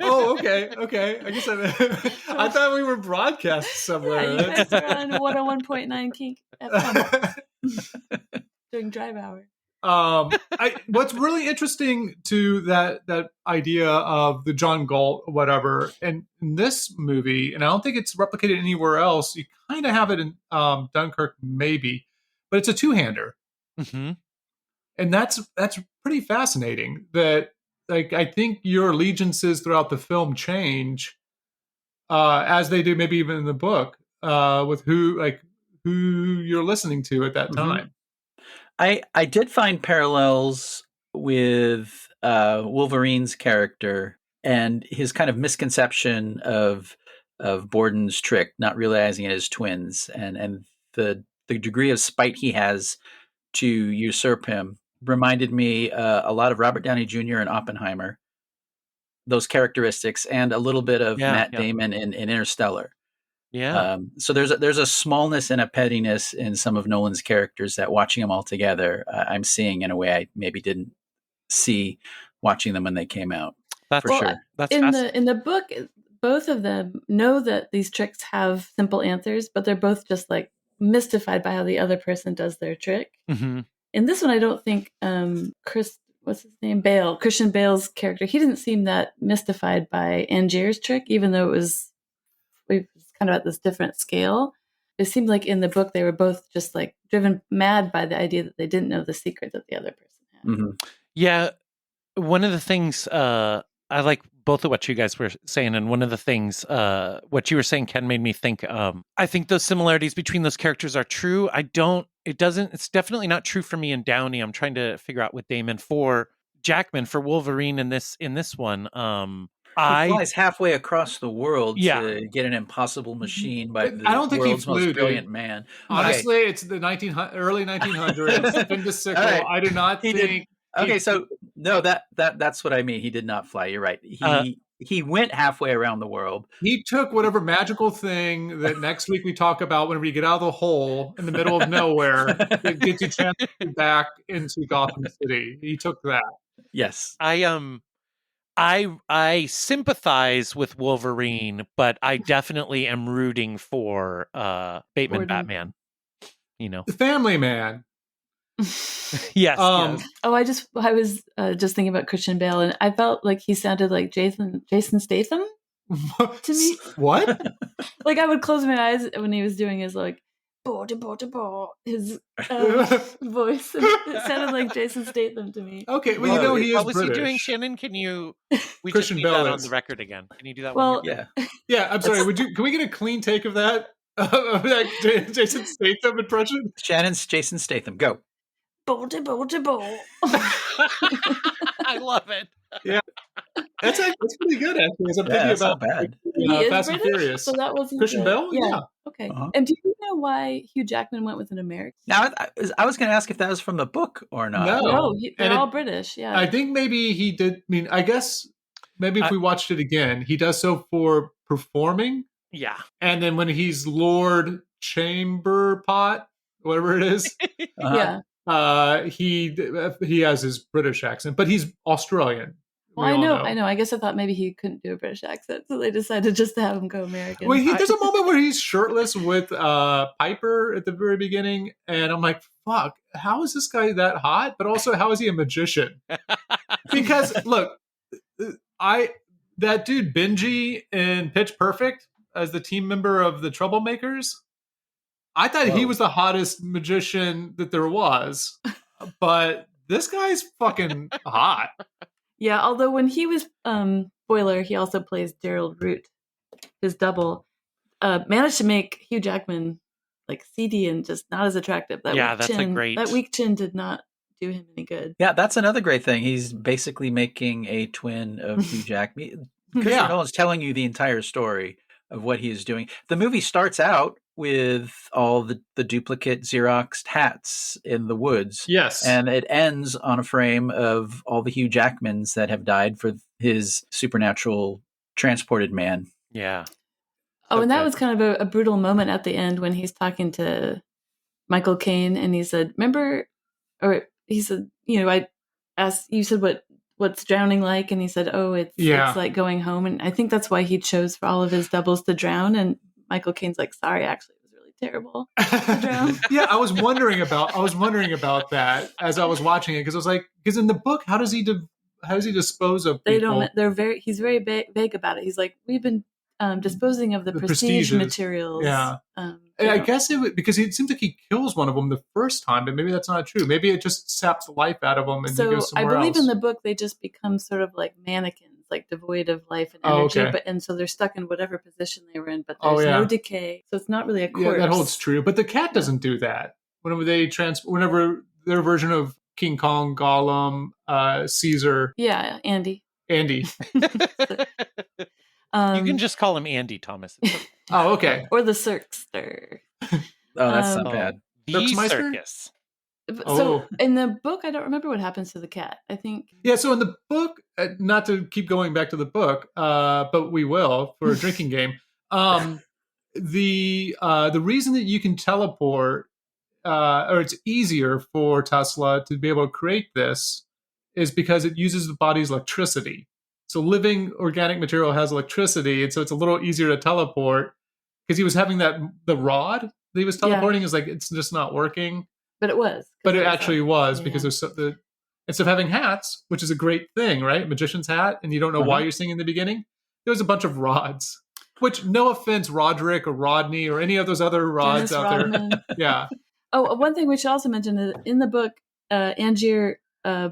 Oh, okay. I guess I thought we were broadcast somewhere. Yeah, you guys are on 101.9 Kink FM during drive hour. What's really interesting to that idea of the John Galt, whatever, and in this movie, and I don't think it's replicated anywhere else. You kind of have it in Dunkirk, maybe, but it's a two-hander. Mm-hmm. And that's pretty fascinating. That, like, I think your allegiances throughout the film change as they do, maybe even in the book, with who you're listening to at that time. I did find parallels with Wolverine's character and his kind of misconception of Borden's trick, not realizing it as twins, and the degree of spite he has to usurp him. Reminded me a lot of Robert Downey Jr. and Oppenheimer, those characteristics, and a little bit of Matt Damon in Interstellar. Yeah. So there's a smallness and a pettiness in some of Nolan's characters that, watching them all together, I'm seeing in a way I maybe didn't see watching them when they came out. That's for sure. That's in the book, both of them know that these tricks have simple answers, but they're both just like mystified by how the other person does their trick. Mm-hmm. In this one, I don't think what's his name? Bale, Christian Bale's character, he didn't seem that mystified by Angier's trick, even though it was kind of at this different scale. It seemed like in the book they were both just like driven mad by the idea that they didn't know the secret that the other person had. Mm-hmm. Yeah, one of the things I like both of what you guys were saying, and one of the things what you were saying, Ken, made me think. I think those similarities between those characters are true. It's definitely not true for me and Downey. I'm trying to figure out with Damon. For Jackman, for Wolverine in this one, he flies halfway across the world to get an impossible machine by the world's most brilliant man. Honestly, it's the early 1900s. Been the sickle. Right. I do not think. Okay, so no, that's what I mean. He did not fly. You're right. He went halfway around the world. He took whatever magical thing that next week we talk about whenever you get out of the hole in the middle of nowhere, it gets you transported back into Gotham City. He took that. Yes. I sympathize with Wolverine, but I definitely am rooting for Bateman Borden. Batman. You know, the family man. Yes. Yes. Oh, I was just thinking about Christian Bale, and I felt like he sounded like Jason Statham To me, What? like I would close my eyes when he was doing his like his voice. It sounded like Jason Statham to me. Okay, well, you know he is What was British. he doing, Shannon? Can you? We Christian just need Bale that on is. the record again. Can you do that? Well, one more time? Yeah. Yeah, I'm sorry. Can we get a clean take of that? Of that Jason Statham impression? Shannon's Jason Statham. Go. Bo. I love it. That's pretty good, actually. As I'm Yeah, thinking that's about not bad. He is Fast and British, Furious. so that wasn't Christian Bale? Yeah. Okay. Uh-huh. And do you know why Hugh Jackman went with an American? Now, I was going to ask if that was from the book or not. No. No, they're And all British. Yeah. I think maybe he did. I mean, I guess maybe if we watched it again, he does so for performing. Yeah. And then when he's Lord Chamberpot, whatever it is, Uh-huh. Yeah. he has his British accent, but he's Australian. Well, We all I know. I guess I thought maybe he couldn't do a British accent, so they decided just to have him go American. Well, there's a moment where he's shirtless with Piper at the very beginning, and I'm like, "Fuck! How is this guy that hot? But also, how is he a magician?" Because look, that dude Benji in Pitch Perfect as the team member of the Troublemakers, I thought he was the hottest magician that there was, but this guy's fucking hot. Yeah, although when he was Boiler, he also plays Gerald Root, his double. Managed to make Hugh Jackman like seedy and just not as attractive. That weak chin did not do him any good. Yeah, that's another great thing. He's basically making a twin of Hugh Jackman. Christopher Nolan's telling you the entire story of what he is doing. The movie starts out with all the duplicate Xeroxed hats in the woods. Yes. And it ends on a frame of all the Hugh Jackmans that have died for his supernatural transported man. Yeah. Oh, and that was kind of a brutal moment at the end when he's talking to Michael Caine, and he said, he said, I asked, you said what's drowning like? And he said, it's like going home. And I think that's why he chose for all of his doubles to drown. And Michael Caine's like, sorry, actually, it was really terrible to drown. Yeah, I was wondering about that as I was watching it, because in the book, how does he dispose of people? He's very vague about it. He's like, we've been disposing of the prestige materials. Yeah. And I guess because it seems like he kills one of them the first time, but maybe that's not true. Maybe it just saps the life out of them and he goes somewhere else. I believe in the book they just become sort of like mannequins, like devoid of life and energy. And so they're stuck in whatever position they were in, but there's no decay. So it's not really a corpse. Yeah, that holds true. But the cat doesn't do that. Whenever their version of King Kong, Gollum, Caesar. Yeah, Andy. You can just call him Andy, Thomas. Oh, okay. Or the Circster. Oh, that's not bad. The circus. So in the book, I don't remember what happens to the cat. I think. Yeah, so in the book, not to keep going back to the book, but we will for a drinking game. The reason that you can teleport, or it's easier for Tesla to be able to create this, is because it uses the body's electricity. So living organic material has electricity, and so it's a little easier to teleport. Because he was having the rod that he was teleporting is like it's just not working. But it was. But it actually was because there's instead of having hats, which is a great thing, right? Magician's hat, and you don't know why you're seeing in the beginning. There was a bunch of rods. Which, no offense, Roderick or Rodney or any of those other rods out there. Yeah. Oh, one thing we should also mention is in the book, Angier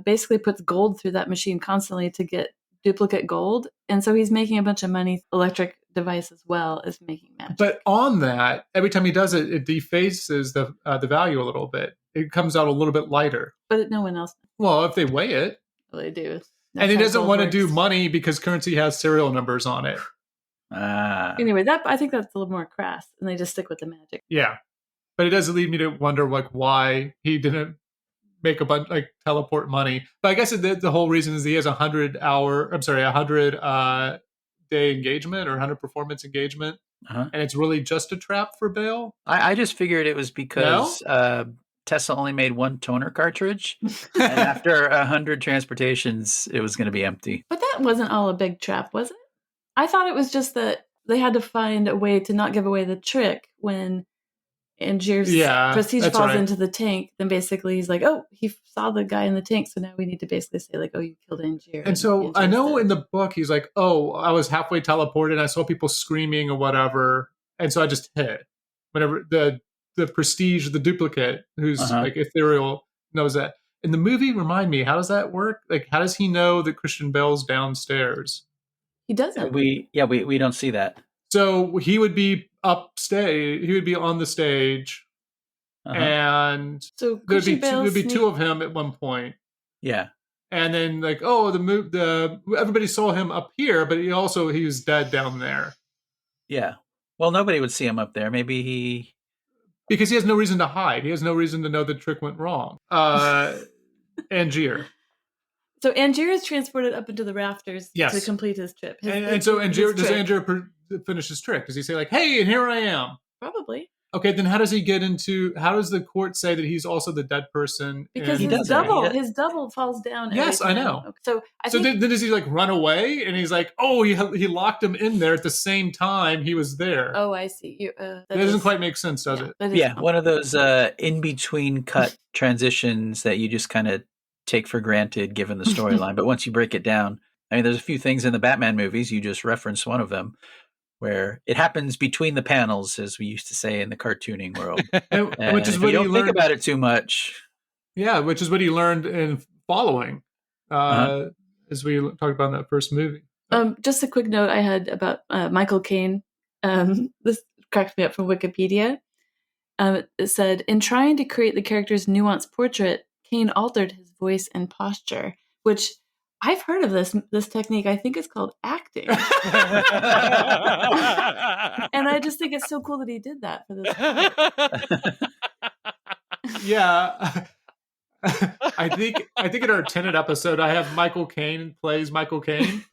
basically puts gold through that machine constantly to get duplicate gold, and so he's making a bunch of money. Electric device as well as making magic. But on that, every time he does it, it defaces the value a little bit. It comes out a little bit lighter. But no one else. Well, if they weigh it. Well, they do. And he doesn't want to do money because currency has serial numbers on it. Anyway, I think that's a little more crass, and they just stick with the magic. Yeah, but it does lead me to wonder why he didn't make a bunch teleport money. But I guess the whole reason is he has 100 day engagement or 100 performance engagement, and it's really just a trap for Bale. I just figured it was because Tesla only made one toner cartridge, and after 100 transportations, it was going to be empty. But that wasn't all a big trap, was it? I thought it was just that they had to find a way to not give away the trick when Angier's prestige that's falls right. into the tank, then basically he's like, oh, he saw the guy in the tank, so now we need to basically say like, oh, you killed Angier. And so I Angier's know dead. in the book he's like, oh, I was halfway teleported. I saw people screaming or whatever, and so I just hit. Whenever the prestige, the duplicate, who's like ethereal, knows that. In the movie, remind me, how does that work? Like, how does he know that Christian Bale's downstairs? He doesn't. We don't see that. So he would be upstage. He would be on the stage, and So there'd Christian Bale be two of him at one point. Yeah. And then like, oh, everybody saw him up here, but he was dead down there. Yeah. Well, nobody would see him up there. Maybe because he has no reason to hide. He has no reason to know the trick went wrong. Angier. So Angier is transported up into the rafters Yes. to complete his trip. And so Angier, does Angier finish his trick? Does he say like, hey, and here I am? Probably. Okay, then how does the court say that he's also the dead person? Because He his doesn't. double falls down. Yes, every I time. know. Okay. So then does he like run away? And he's like, oh, he locked him in there at the same time he was there. Oh, I see. That doesn't quite make sense, does it? Yeah, one of those in-between cut transitions that you just kind of take for granted given the storyline. But once you break it down, I mean, there's a few things in the Batman movies, you just referenced one of them, where it happens between the panels, as we used to say in the cartooning world. Which is what you he don't learned think about it too much. Yeah, which is what he learned in Following, as we talked about in that first movie. Just a quick note I had about Michael Caine. This cracked me up from Wikipedia. It said, in trying to create the character's nuanced portrait, Caine altered his voice and posture, which I've heard of this technique. I think it's called acting. And I just think it's so cool that he did that for this. Yeah. I think in our Tenet episode, I have Michael Caine plays Michael Caine,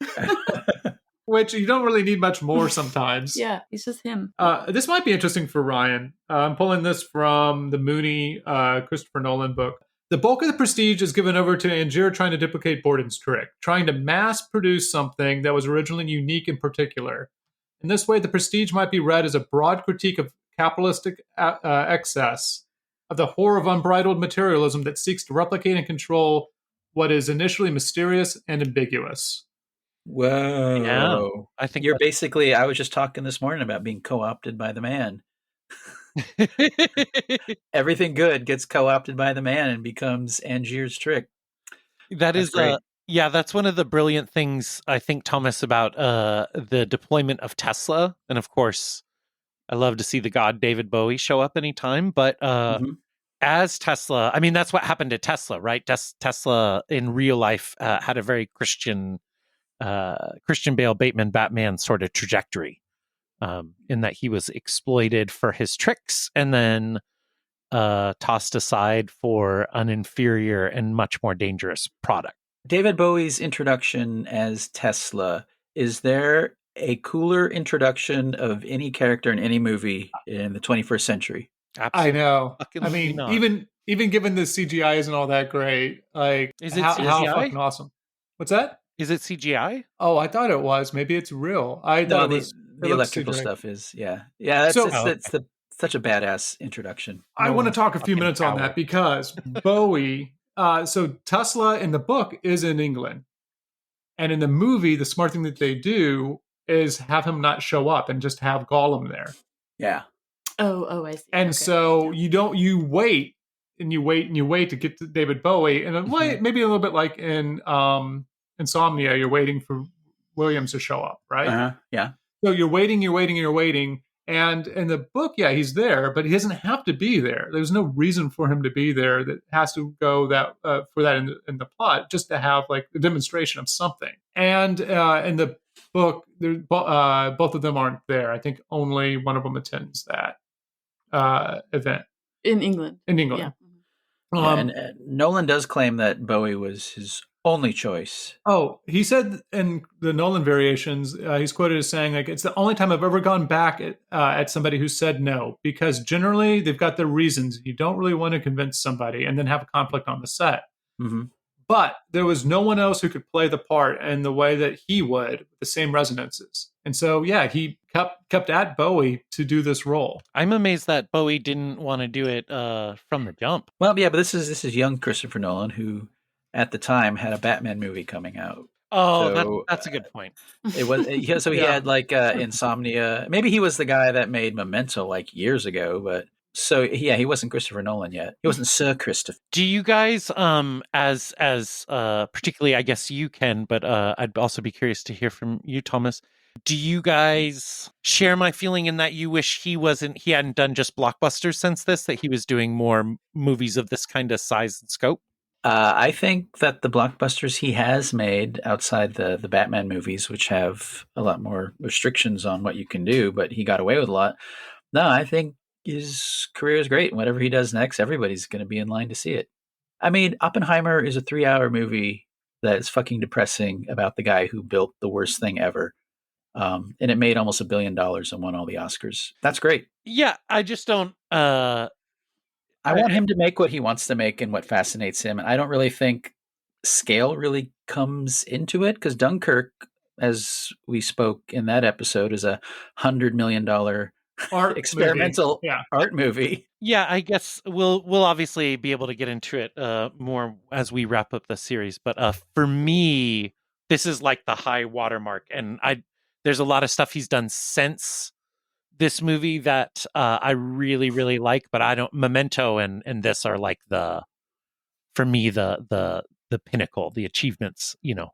which you don't really need much more sometimes. Yeah, he's just him. This might be interesting for Ryan. I'm pulling this from the Mooney Christopher Nolan book. The bulk of the prestige is given over to Angier trying to duplicate Borden's trick, trying to mass produce something that was originally unique and particular. In this way, the prestige might be read as a broad critique of capitalistic excess, of the horror of unbridled materialism that seeks to replicate and control what is initially mysterious and ambiguous. Whoa. Yeah, I think you're basically, I was just talking this morning about being co-opted by the man. Everything good gets co-opted by the man and becomes Angier's trick. That's great. That's one of the brilliant things, I think, Thomas, about the deployment of Tesla. And of course, I love to see the god David Bowie show up anytime. But as Tesla, I mean, that's what happened to Tesla, right? Tesla in real life had a very Christian Bale, Bateman, Batman sort of trajectory. In that he was exploited for his tricks and then tossed aside for an inferior and much more dangerous product. David Bowie's introduction as Tesla, is there a cooler introduction of any character in any movie in the 21st century? Absolutely. I know. I mean, not. even given the CGI isn't all that great, like, is it how CGI? fucking awesome. What's that? Is it CGI? Oh, I thought it was. Maybe it's real. I thought it was. The electrical stuff is, That's such a badass introduction. I want to talk a few minutes on that because Bowie. So Tesla in the book is in England, and in the movie, the smart thing that they do is have him not show up and just have Gollum there. Yeah. Oh, I see. And so you wait to get to David Bowie, and then maybe a little bit like in Insomnia, you're waiting for Williams to show up, right? Yeah. So you're waiting. And in the book, he's there, but he doesn't have to be there. There's no reason for him to be there that has to go for that in the plot, just to have like a demonstration of something. And in the book, both of them aren't there. I think only one of them attends that event. In England. Yeah. And Nolan does claim that Bowie was his only choice. Oh, he said in the Nolan variations, he's quoted as saying, like, it's the only time I've ever gone back at somebody who said no, because generally they've got their reasons. You don't really want to convince somebody and then have a conflict on the set. Mm-hmm. but there was no one else who could play the part in the way that he would, with the same resonances. And so, yeah, he kept at Bowie to do this role. I'm amazed that Bowie didn't want to do it from the jump. Well, yeah, but this is young Christopher Nolan, who at the time had a Batman movie coming out. Oh, So, that's a good point. It was so he had like Insomnia. Maybe he was the guy that made Memento like years ago, but so yeah, he wasn't Christopher Nolan yet. He wasn't Sir Christopher. Do you guys, as particularly, I guess you can, but I'd also be curious to hear from you, Thomas. Do you guys share my feeling in that you wish he hadn't done just blockbusters since this, that he was doing more movies of this kind of size and scope? I think that the blockbusters he has made outside the Batman movies, which have a lot more restrictions on what you can do, but he got away with a lot. No, I think his career is great. Whatever he does next, everybody's going to be in line to see it. I mean, Oppenheimer is a 3-hour movie that is fucking depressing about the guy who built the worst thing ever. And it made almost $1 billion and won all the Oscars. That's great. Yeah, I just don't... I want him to make what he wants to make and what fascinates him. And I don't really think scale really comes into it, because Dunkirk, as we spoke in that episode, is a $100 million Art experimental art movie. Yeah, I guess we'll obviously be able to get into it more as we wrap up the series. But for me, this is like the high watermark, and there's a lot of stuff he's done since this movie that I really, really like, but I don't. Memento and this are like for me the pinnacle, the achievements. You know,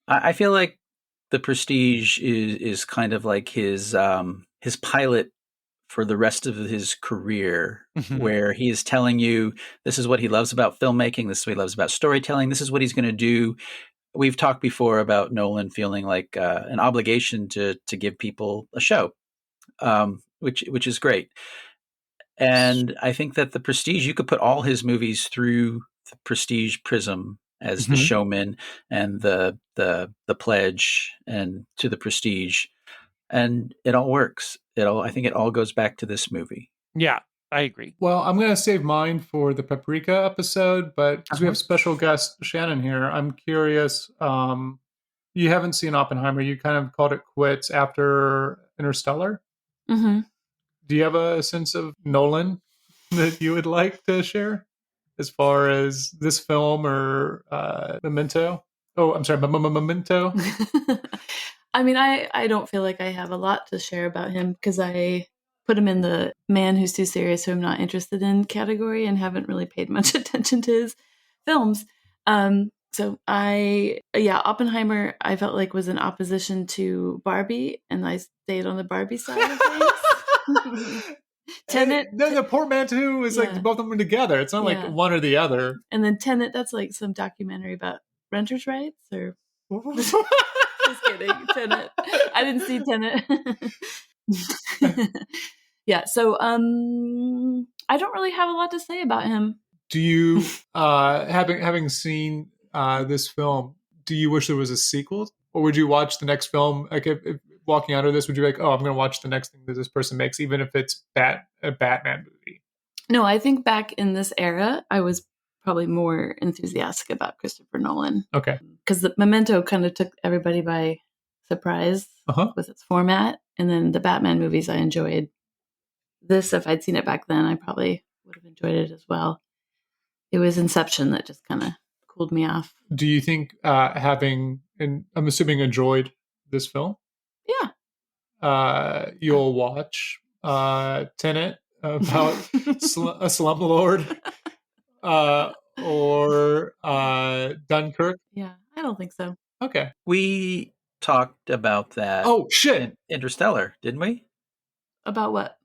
I feel like The Prestige is kind of like his pilot for the rest of his career, where he is telling you this is what he loves about filmmaking, this is what he loves about storytelling, this is what he's going to do. We've talked before about Nolan feeling like an obligation to give people a show. Which is great. And I think that The Prestige, you could put all his movies through the Prestige prism as The Showman and the Pledge and To the Prestige, and it all works. I think it all goes back to this movie. Yeah, I agree. Well, I'm going to save mine for the Paprika episode, but because we have special guest Shannon here, I'm curious. You haven't seen Oppenheimer. You kind of called it quits after Interstellar. Mm-hmm. Do you have a sense of Nolan that you would like to share as far as this film or Memento? Oh, I'm sorry, Memento. I mean, I don't feel like I have a lot to share about him, because I put him in the man who's too serious who I'm not interested in category and haven't really paid much attention to his films. So Oppenheimer, I felt like was in opposition to Barbie, and I stayed on the Barbie side of things. Tenet. Then the portmanteau is like both of them together. It's not like one or the other. And then Tenet, that's like some documentary about renters' rights, or just kidding. Tenet. I didn't see Tenet. Yeah, so I don't really have a lot to say about him. Do you, having seen this film, do you wish there was a sequel, or would you watch the next film? Like, if walking out of this, would you be like, oh, I'm going to watch the next thing that this person makes, even if it's a Batman movie? No, I think back in this era, I was probably more enthusiastic about Christopher Nolan. Okay. Because the Memento kind of took everybody by surprise with its format. And then the Batman movies, I enjoyed. This, if I'd seen it back then, I probably would have enjoyed it as well. It was Inception that just kind of cooled me off. Do you think I'm assuming enjoyed this film? Yeah. You'll watch Tenet about a slumlord or Dunkirk? Yeah, I don't think so. Okay. We talked about that. Oh, shit. In Interstellar, didn't we? About what?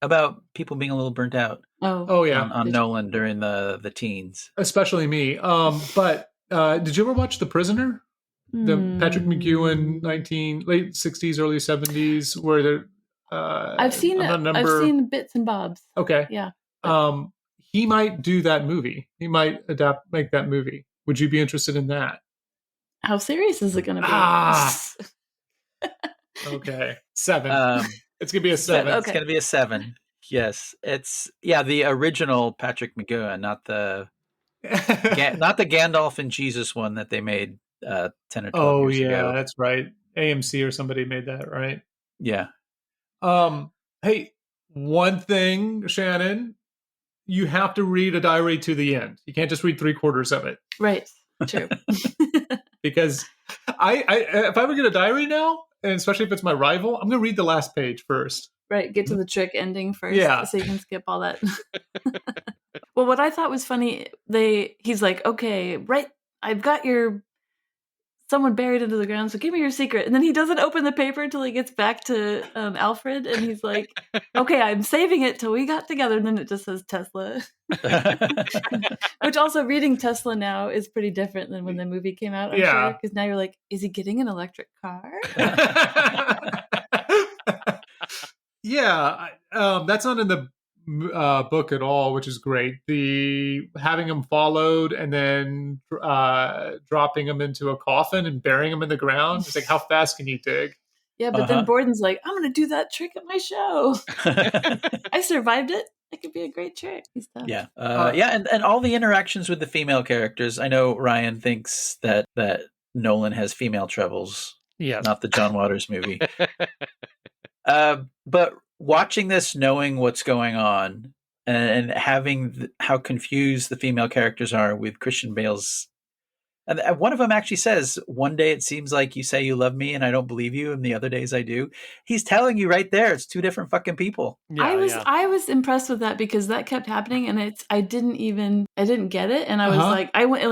About people being a little burnt out. Oh yeah. On Nolan during the teens. Especially me. But did you ever watch The Prisoner? The Patrick McGowan late 60s, early 70s, where they're I've seen bits and bobs. Okay. Yeah. He might do that movie. He might make that movie. Would you be interested in that? How serious is it going to be? Okay. 7. It's going to be a 7. Okay. It's going to be a 7. Yes. It's the original Patrick McGowan, not the Not the Gandalf and Jesus one that they made 10 or 12 Oh years yeah, ago. that's right. AMC or somebody made that, right? Yeah. Hey, one thing, Shannon, you have to read a diary to the end. You can't just read 3/4 of it. Right. True. Because I if I ever get a diary now, and especially if it's my rival, I'm gonna read the last page first. Right. Get to the trick ending first, Yeah. so you can skip all that. Well, what I thought was funny, he's like, okay, right, I've got someone buried into the ground, so give me your secret. And then he doesn't open the paper until he gets back to Alfred, and he's like, okay, I'm saving it till we got together. And then it just says Tesla. Which also, reading Tesla now is pretty different than when the movie came out, I'm sure. Because now you're like, is he getting an electric car? Yeah, that's not in the book at all, which is great. The having him followed and then dropping him into a coffin and burying him in the ground. It's like, how fast can you dig? Yeah, but then Borden's like, I'm going to do that trick at my show. I survived it. It could be a great trick. He's tough. Yeah. And all the interactions with the female characters. I know Ryan thinks that Nolan has female troubles. Yeah. Not the John Waters movie. But watching this, knowing what's going on, and having how confused the female characters are with Christian Bale's, and one of them actually says, "One day it seems like you say you love me, and I don't believe you, and the other days I do." He's telling you right there, it's two different fucking people. Yeah, I was impressed with that because that kept happening, and I didn't get it, and I was like, I went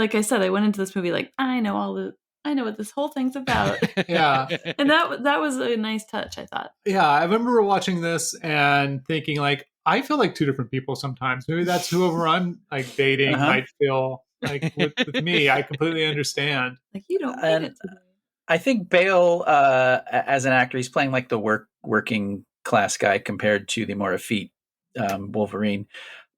into this movie like, I know what this whole thing's about. Yeah. And that was a nice touch, I thought. Yeah, I remember watching this and thinking, like, I feel like two different people sometimes. Maybe that's whoever I'm like dating might feel like with me. I completely understand. Like, you don't mean it to me. I think Bale, as an actor, he's playing like the working class guy compared to the more effete Wolverine.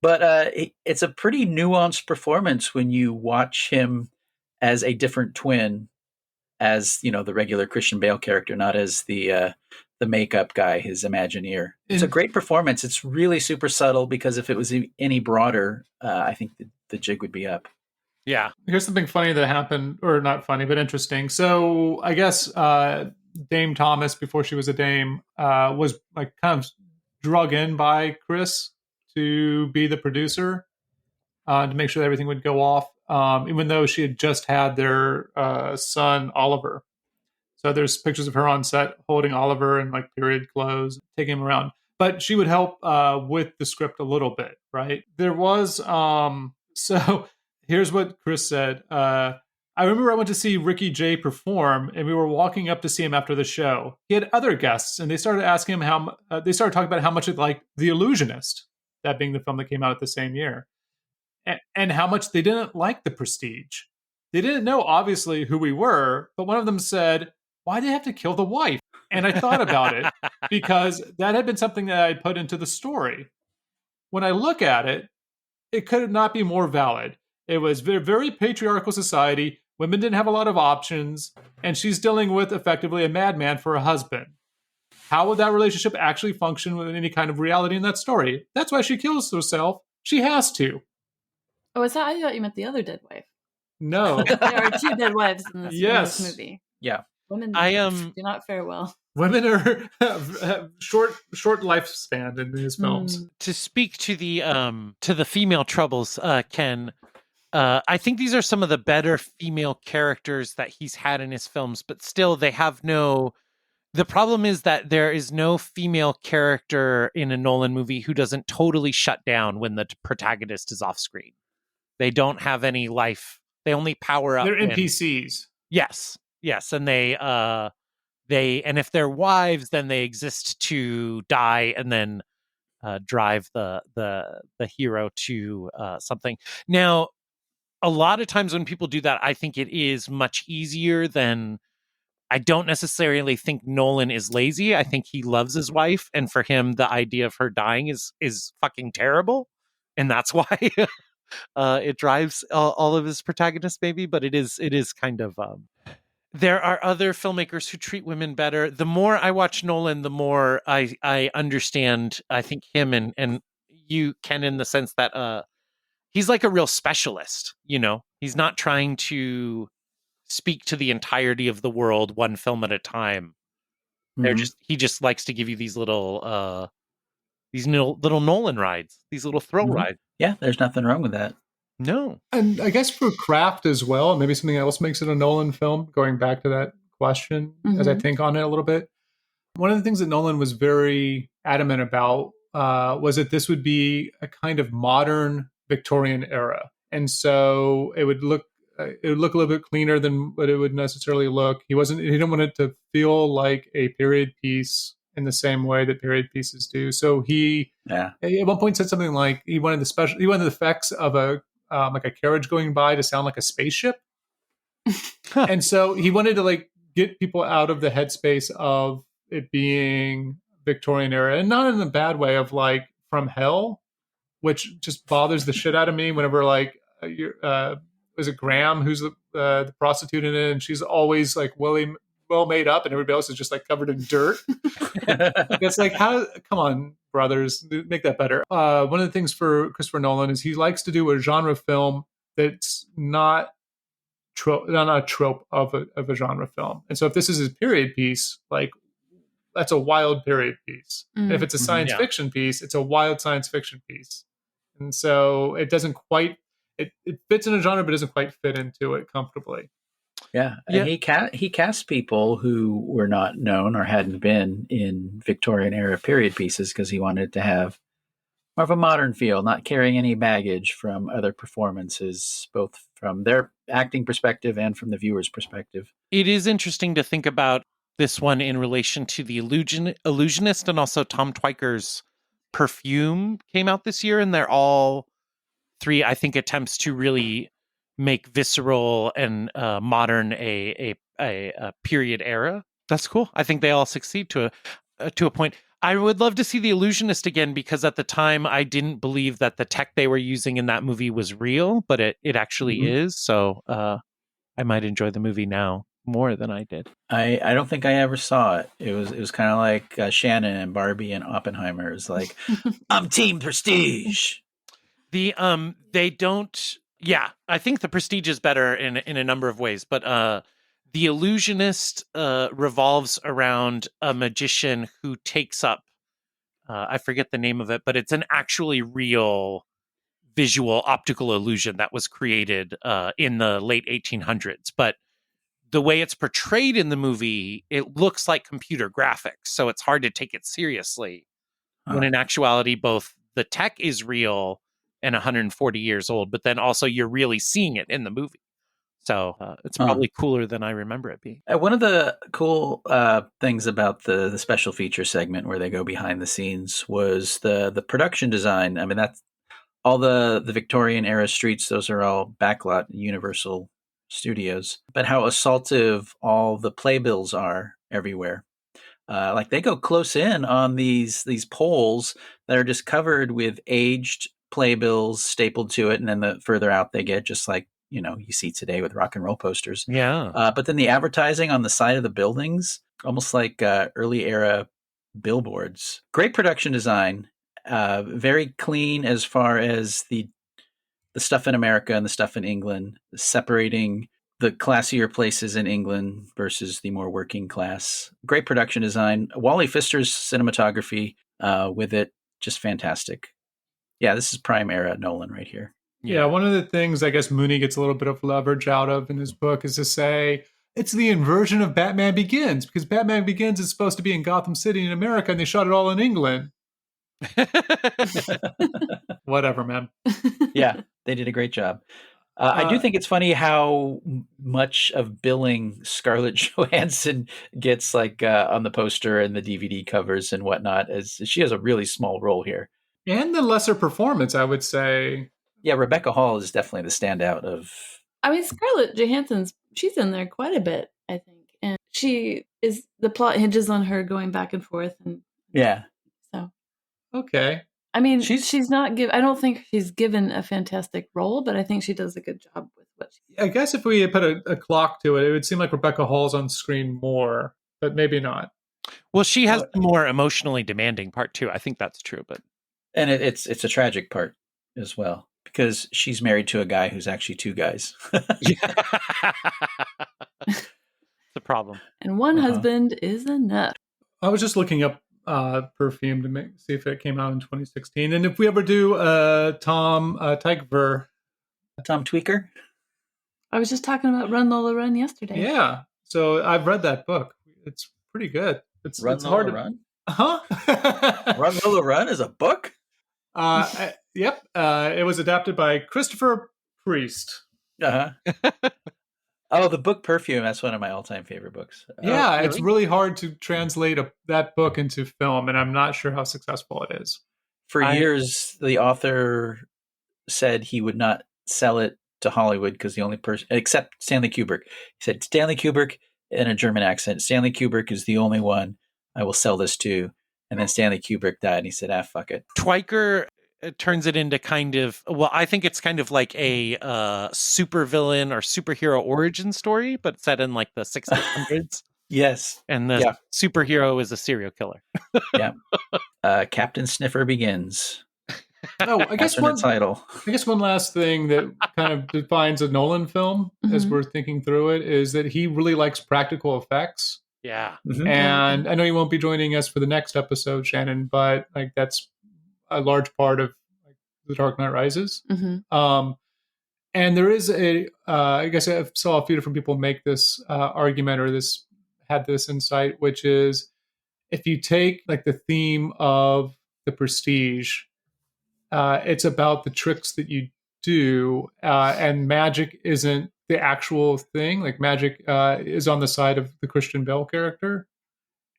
But it's a pretty nuanced performance when you watch him as a different twin, as the regular Christian Bale character, not as the makeup guy, his Imagineer. It's a great performance. It's really super subtle, because if it was any broader, I think the jig would be up. Yeah. Here's something funny that happened, or not funny, but interesting. So I guess Dame Thomas, before she was a dame, was like kind of drug in by Chris to be the producer, to make sure that everything would go off, even though she had just had their son, Oliver. So there's pictures of her on set holding Oliver in like period clothes, taking him around. But she would help with the script a little bit, right? There was, so here's what Chris said. I remember I went to see Ricky Jay perform, and we were walking up to see him after the show. He had other guests, and they started asking him they started talking about how much it liked The Illusionist, that being the film that came out at the same year, and how much they didn't like The Prestige. They didn't know, obviously, who we were, but one of them said, why do they have to kill the wife? And I thought about it, because that had been something that I put into the story. When I look at it, it could not be more valid. It was a very patriarchal society. Women didn't have a lot of options, and she's dealing with effectively a madman for a husband. How would that relationship actually function with any kind of reality in that story? That's why she kills herself. She has to. Oh, is that? I thought you meant the other dead wife. No. There are two dead wives in this movie. Yeah. Women do not fare well. Women are have short lifespan in these films. To speak to the female troubles, Ken, I think these are some of the better female characters that he's had in his films, but still they have no. The problem is that there is no female character in a Nolan movie who doesn't totally shut down when the protagonist is off screen. They don't have any life. They only power up. They're NPCs. Yes, and they and if they're wives, then they exist to die and then drive the hero to something. Now, a lot of times when people do that, I think it is much easier than. I don't necessarily think Nolan is lazy. I think he loves his wife, and for him, the idea of her dying is fucking terrible, and that's why it drives all of his protagonists, maybe. But it is kind of. There are other filmmakers who treat women better. The more I watch Nolan, the more I understand. I think him and you, Ken, in the sense that he's like a real specialist, you know? He's not trying to speak to the entirety of the world one film at a time. He just likes to give you these little Nolan rides, these little thrill rides. Yeah, there's nothing wrong with that. No. And I guess for craft as well, maybe something else makes it a Nolan film, going back to that question as I think on it a little bit. One of the things that Nolan was very adamant about was that this would be a kind of modern Victorian era. And so it would look a little bit cleaner than what it would necessarily look. He didn't want it to feel like a period piece in the same way that period pieces do. So he at one point said something like he wanted the effects of a like a carriage going by to sound like a spaceship. And so he wanted to like get people out of the headspace of it being Victorian era, and not in a bad way of like From Hell, which just bothers the shit out of me whenever like was it Graham who's the prostitute in it, and she's always like well made up, and everybody else is just like covered in dirt. It's like, come on, brothers, make that better. One of the things for Christopher Nolan is he likes to do a genre film that's not a trope of a genre film. And so if this is his period piece, like that's a wild period piece. And if it's a science fiction piece, it's a wild science fiction piece. And so it doesn't quite it fits in a genre, but doesn't quite fit into it comfortably. Yeah, and he cast people who were not known or hadn't been in Victorian era period pieces because he wanted to have more of a modern feel, not carrying any baggage from other performances, both from their acting perspective and from the viewer's perspective. It is interesting to think about this one in relation to The Illusionist, and also Tom Twyker's Perfume came out this year, and they're all three, I think, attempts to really make visceral and modern a period era. That's cool. I think they all succeed to a point. I would love to see The Illusionist again, because at the time I didn't believe that the tech they were using in that movie was real, but it actually is. So I might enjoy the movie now more than I did. I don't think I ever saw it. It was kind of like Shannon and Barbie and Oppenheimer. It's like, I'm Team Prestige. They don't. Yeah, I think The Prestige is better in a number of ways, but The Illusionist revolves around a magician who takes up, I forget the name of it, but it's an actually real visual optical illusion that was created in the late 1800s. But the way it's portrayed in the movie, it looks like computer graphics, so it's hard to take it seriously. When in actuality, both the tech is real and 140 years old, but then also you're really seeing it in the movie. So it's probably cooler than I remember it being. One of the cool things about the special feature segment where they go behind the scenes was the production design. I mean, that's all the Victorian era streets. Those are all backlot Universal Studios. But how assaultive all the playbills are everywhere. Like they go close in on these poles that are just covered with aged playbills stapled to it, and then the further out they get, just like you see today with rock and roll posters. Yeah. But then the advertising on the side of the buildings, almost like early era billboards. Great production design. Very clean as far as the stuff in America and the stuff in England, separating the classier places in England versus the more working class. Great production design. Wally Pfister's cinematography with it, just fantastic. Yeah, this is prime era Nolan right here. Yeah, one of the things I guess Mooney gets a little bit of leverage out of in his book is to say it's the inversion of Batman Begins, because Batman Begins is supposed to be in Gotham City in America, and they shot it all in England. Whatever, man. Yeah, they did a great job. I do think it's funny how much of billing Scarlett Johansson gets, like on the poster and the DVD covers and whatnot, as she has a really small role here. And the lesser performance, I would say. Yeah, Rebecca Hall is definitely the standout of... I mean, Scarlett Johansson's, she's in there quite a bit, I think. And the plot hinges on her going back and forth. And yeah. So. Okay. I mean, she's not I don't think she's given a fantastic role, but I think she does a good job with what she does. I guess if we had put a clock to it, it would seem like Rebecca Hall's on screen more, but maybe not. Well, she has the more emotionally demanding part too. I think that's true, but and it's a tragic part as well. because she's married to a guy who's actually two guys. It's a problem. And one husband is enough. I was just looking up Perfume to see if it came out in 2016. And if we ever do Tom Tykwer. Tom Tweaker? I was just talking about Run Lola Run yesterday. Yeah. So I've read that book. It's pretty good. It's hard to Run? Huh? Run Lola Run is a book? Yep. It was adapted by Christopher Priest. Uh-huh. Oh, the book Perfume. That's one of my all-time favorite books. Yeah, it's really hard to translate that book into film, and I'm not sure how successful it is. For years, the author said he would not sell it to Hollywood because the only person, except Stanley Kubrick, he said, Stanley Kubrick in a German accent, Stanley Kubrick is the only one I will sell this to. And then Stanley Kubrick died, and he said, fuck it. Twyker turns it into kind of, well, I think it's kind of like a supervillain or superhero origin story, but set in like the 1600s. Yes. And the superhero is a serial killer. Yeah. Captain Sniffer Begins. Oh, I guess title. I guess one last thing that kind of defines a Nolan film, as we're thinking through it, is that he really likes practical effects. Yeah. Mm-hmm. And I know you won't be joining us for the next episode, Shannon, but like that's a large part of like, The Dark Knight Rises. Mm-hmm. And there is I guess I saw a few different people make this argument or had this insight, which is if you take like the theme of The Prestige, it's about the tricks that you do, and magic isn't the actual thing. Like magic is on the side of the Christian Bale character.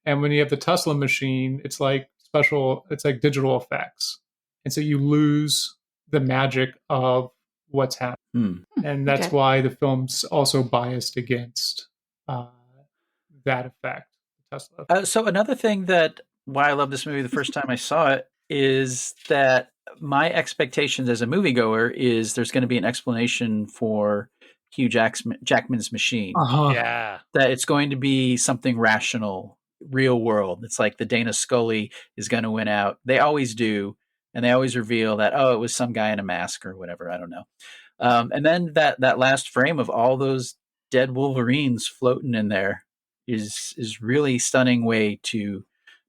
And when you have the Tesla machine, it's like digital effects. And so you lose the magic of what's happening. And that's why the film's also biased against that effect. Tesla. So another thing that why I love this movie the first time I saw it is that my expectations as a moviegoer is there's going to be an explanation for Hugh Jackman's machine. Yeah. That it's going to be something rational, real world. It's like the Dana Scully is going to win out. They always do. And they always reveal that, it was some guy in a mask or whatever. I don't know. And then that last frame of all those dead Wolverines floating in there is really stunning way to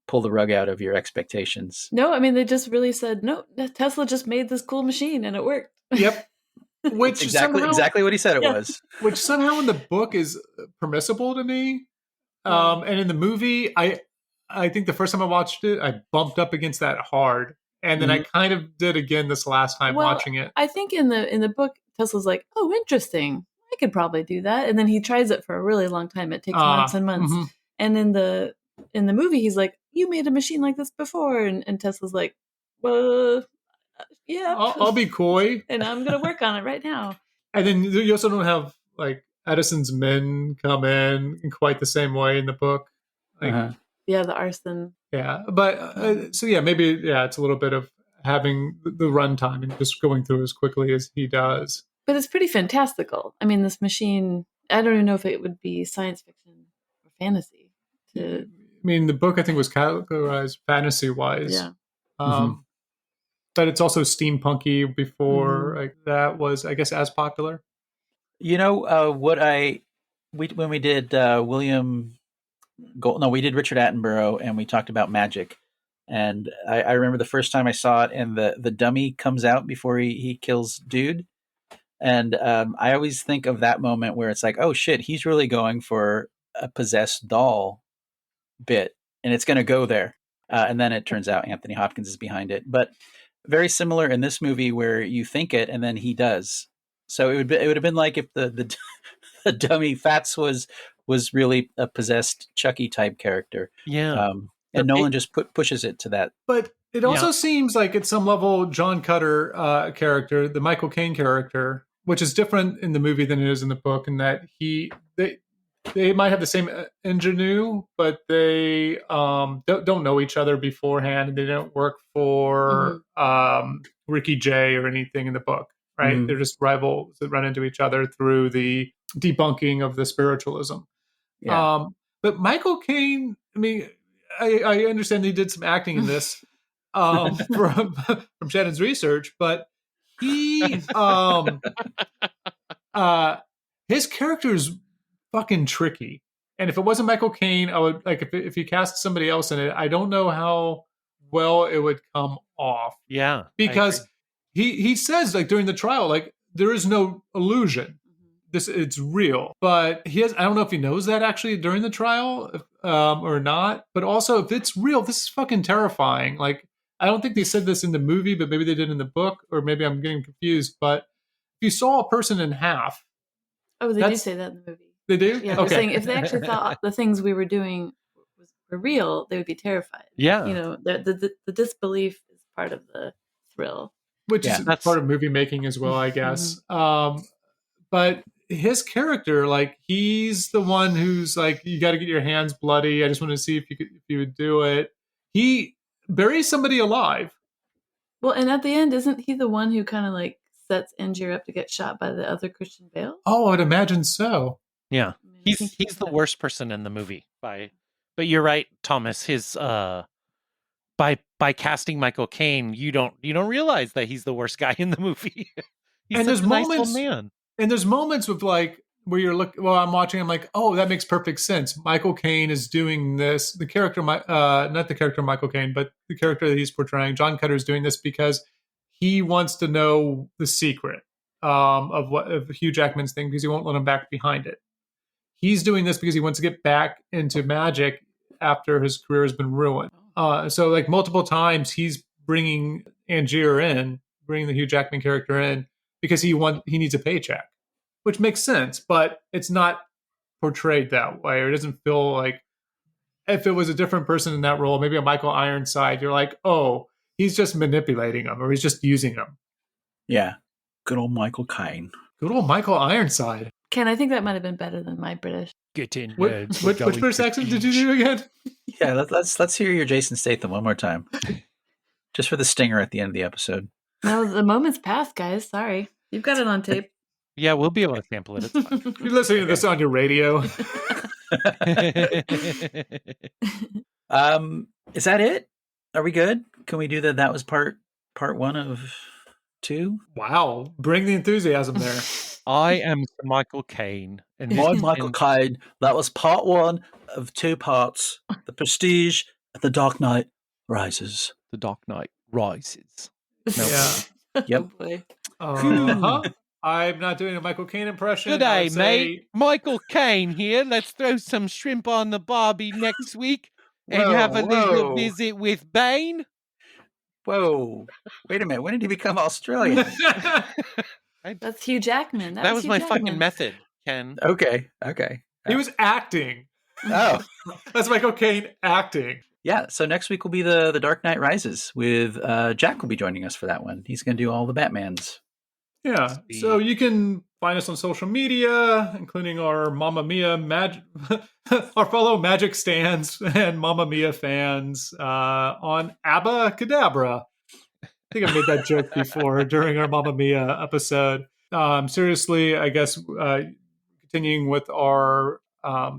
pull the rug out of your expectations. No, I mean, they just really said, no, Tesla just made this cool machine and it worked. Yep. Which exactly what he said it was. Which somehow in the book is permissible to me. And in the movie, I think the first time I watched it, I bumped up against that hard. And then I kind of did again this last time watching it. I think in the book, Tesla's like, oh, interesting. I could probably do that. And then he tries it for a really long time. It takes months and months. Mm-hmm. And in the movie, he's like, you made a machine like this before. And Tesla's like, well, yeah. I'll be coy. And I'm going to work on it right now. And then you also don't have like Edison's men come in quite the same way in the book. Like, yeah, the arson. Yeah. But so, yeah, maybe, it's a little bit of having the runtime and just going through as quickly as he does. But it's pretty fantastical. I mean, this machine, I don't even know if it would be science fiction or fantasy. I mean, the book, I think, was categorized fantasy-wise. Yeah. But it's also steampunky before like that was, I guess, as popular. You know, when we did we did Richard Attenborough and we talked about magic. And I remember the first time I saw it and the dummy comes out before he kills dude. And I always think of that moment where it's like, oh shit, he's really going for a possessed doll bit and it's going to go there. And then it turns out Anthony Hopkins is behind it. But very similar in this movie where you think it and then he does. So it would have been like if the dummy Fats was really a possessed Chucky type character. Yeah. And Nolan just pushes it to that. But it also seems like at some level John Cutter character, the Michael Caine character, which is different in the movie than it is in the book, in that they might have the same ingenue, but they don't know each other beforehand, and they don't work for Ricky Jay or anything in the book, right? They're just rivals that run into each other through the debunking of the spiritualism. Yeah. But Michael Caine, I mean, I understand he did some acting in this from Shannon's research, but He his character is fucking tricky. And if it wasn't Michael Caine, I would like if you cast somebody else in it, I don't know how well it would come off. Yeah. Because he says like during the trial, like there is no illusion. It's real. But I don't know if he knows that actually during the trial or not. But also if it's real, this is fucking terrifying. Like I don't think they said this in the movie, but maybe they did in the book, or maybe I'm getting confused. But if you saw a person in half. Oh, they do say that in the movie. They do? Yeah, they're saying if they actually thought the things we were doing were real, they would be terrified. Yeah. You know, the disbelief is part of the thrill. Which is part of movie making as well, I guess. But his character, like, he's the one who's like, you got to get your hands bloody. I just want to see if you would do it. He buries somebody alive. Well, and at the end, isn't he the one who kind of like sets Angier up to get shot by the other Christian Bale? Oh, I'd imagine so. Yeah. He's the worst person in the movie but you're right, Thomas. His by casting Michael Caine, you don't realize that he's the worst guy in the movie. He's and such there's a nice moments, old man. And there's moments with like where you're I'm watching, I'm like, oh, that makes perfect sense. Michael Caine is doing this. The character, not the character Michael Caine, but the character that he's portraying, John Cutter, is doing this because he wants to know the secret of Hugh Jackman's thing because he won't let him back behind it. He's doing this because he wants to get back into magic after his career has been ruined. So like multiple times he's bringing Angier in, bringing the Hugh Jackman character in because he needs a paycheck, which makes sense, but it's not portrayed that way, or it doesn't feel like if it was a different person in that role, maybe a Michael Ironside, you're like, oh, he's just manipulating him or he's just using him. Yeah. Good old Michael Caine. Good old Michael Ironside. Ken, I think that might have been better than my British. Get in. Which British accent did you do again? Yeah, let's hear your Jason Statham one more time, just for the stinger at the end of the episode. No, the moment's passed, guys. Sorry, you've got it on tape. Yeah, we'll be able to sample it. It's fine. You're listening to this on your radio. Is that it? Are we good? Can we do that was part one of 2? Wow, bring the enthusiasm there. I am Michael Caine. And I'm Michael Caine. That was part 1 of 2 parts. The Prestige and The Dark Knight Rises. The Dark Knight Rises. Yeah. Yep. I'm not doing a Michael Caine impression. Good day, mate. Michael Caine here. Let's throw some shrimp on the barbie next week and have a little visit with Bane. Whoa. Wait a minute. When did he become Australian? That's Hugh Jackman. That was Hugh my Jackman. fucking method, Ken. Okay. He was acting. Oh. That's Michael Caine acting. Yeah, so next week will be the Dark Knight Rises with Jack will be joining us for that one. He's going to do all the Batmans. Yeah, so you can find us on social media, including our Mamma Mia our fellow Magic stands and Mamma Mia fans on Abba Cadabra. I think I made that joke before during our Mamma Mia episode. Seriously, I guess continuing with our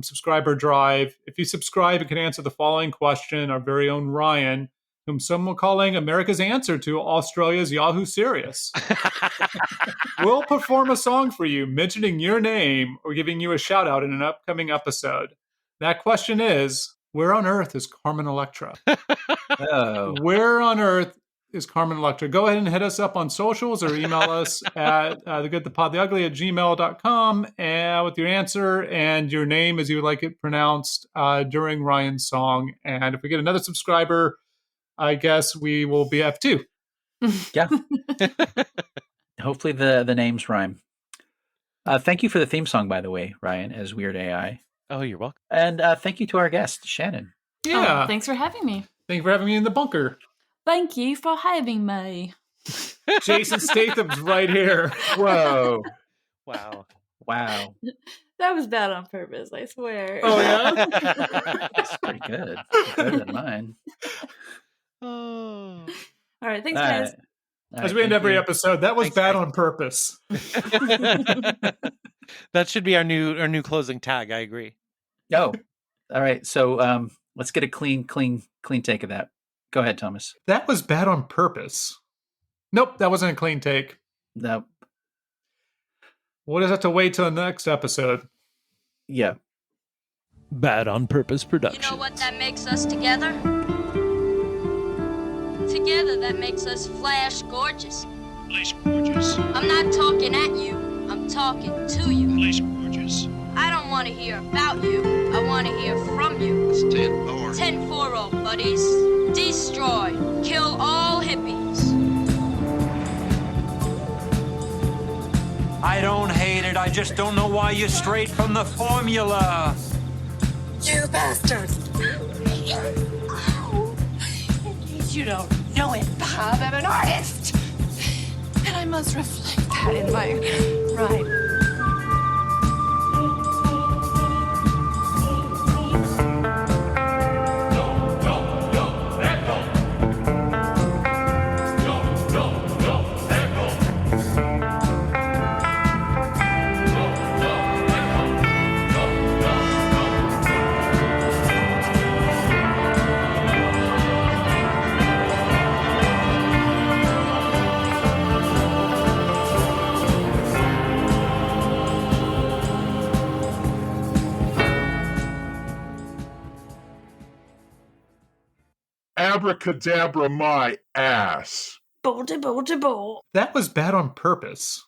subscriber drive. If you subscribe, it can answer the following question. Our very own Ryan, whom some are calling America's answer to Australia's Yahoo Serious, will perform a song for you, mentioning your name or giving you a shout out in an upcoming episode. That question is, where on earth is Carmen Electra? Oh. Where on earth is Carmen Electra? Go ahead and hit us up on socials or email us at thegoodthepodtheugly@gmail.com with your answer and your name as you would like it pronounced during Ryan's song. And if we get another subscriber, I guess we will be F2. Yeah. Hopefully the names rhyme. Thank you for the theme song, by the way, Ryan, as Weird AI. Oh, you're welcome. And thank you to our guest, Shannon. Yeah. Oh, thanks for having me. Thank you for having me in the bunker. Thank you for having me. Jason Statham's right here. Whoa. Wow. That was bad on purpose, I swear. Oh, yeah? That's pretty good. Better than mine. Oh. All right, thanks, guys. As we end every episode, that was bad on purpose. That should be our new closing tag. I agree. Oh, all right. So let's get a clean take of that. Go ahead, Thomas. That was bad on purpose. Nope, that wasn't a clean take. No. We'll just have to wait till the next episode. Yeah. Bad on Purpose Productions. You know what that makes us together? Together that makes us flash gorgeous. Flash gorgeous. I'm not talking at you, I'm talking to you. Flash gorgeous. I don't want to hear about you, I want to hear from you. It's 10-4. 10-4, buddies. Destroy. Kill all hippies. I don't hate it, I just don't know why you strayed from the formula. You bastard! In case you don't know it, Bob, I'm an artist. And I must reflect that in my rhyme. Abracadabra my ass. Bowl-de-bowl-de-bowl. That was Bad on Purpose.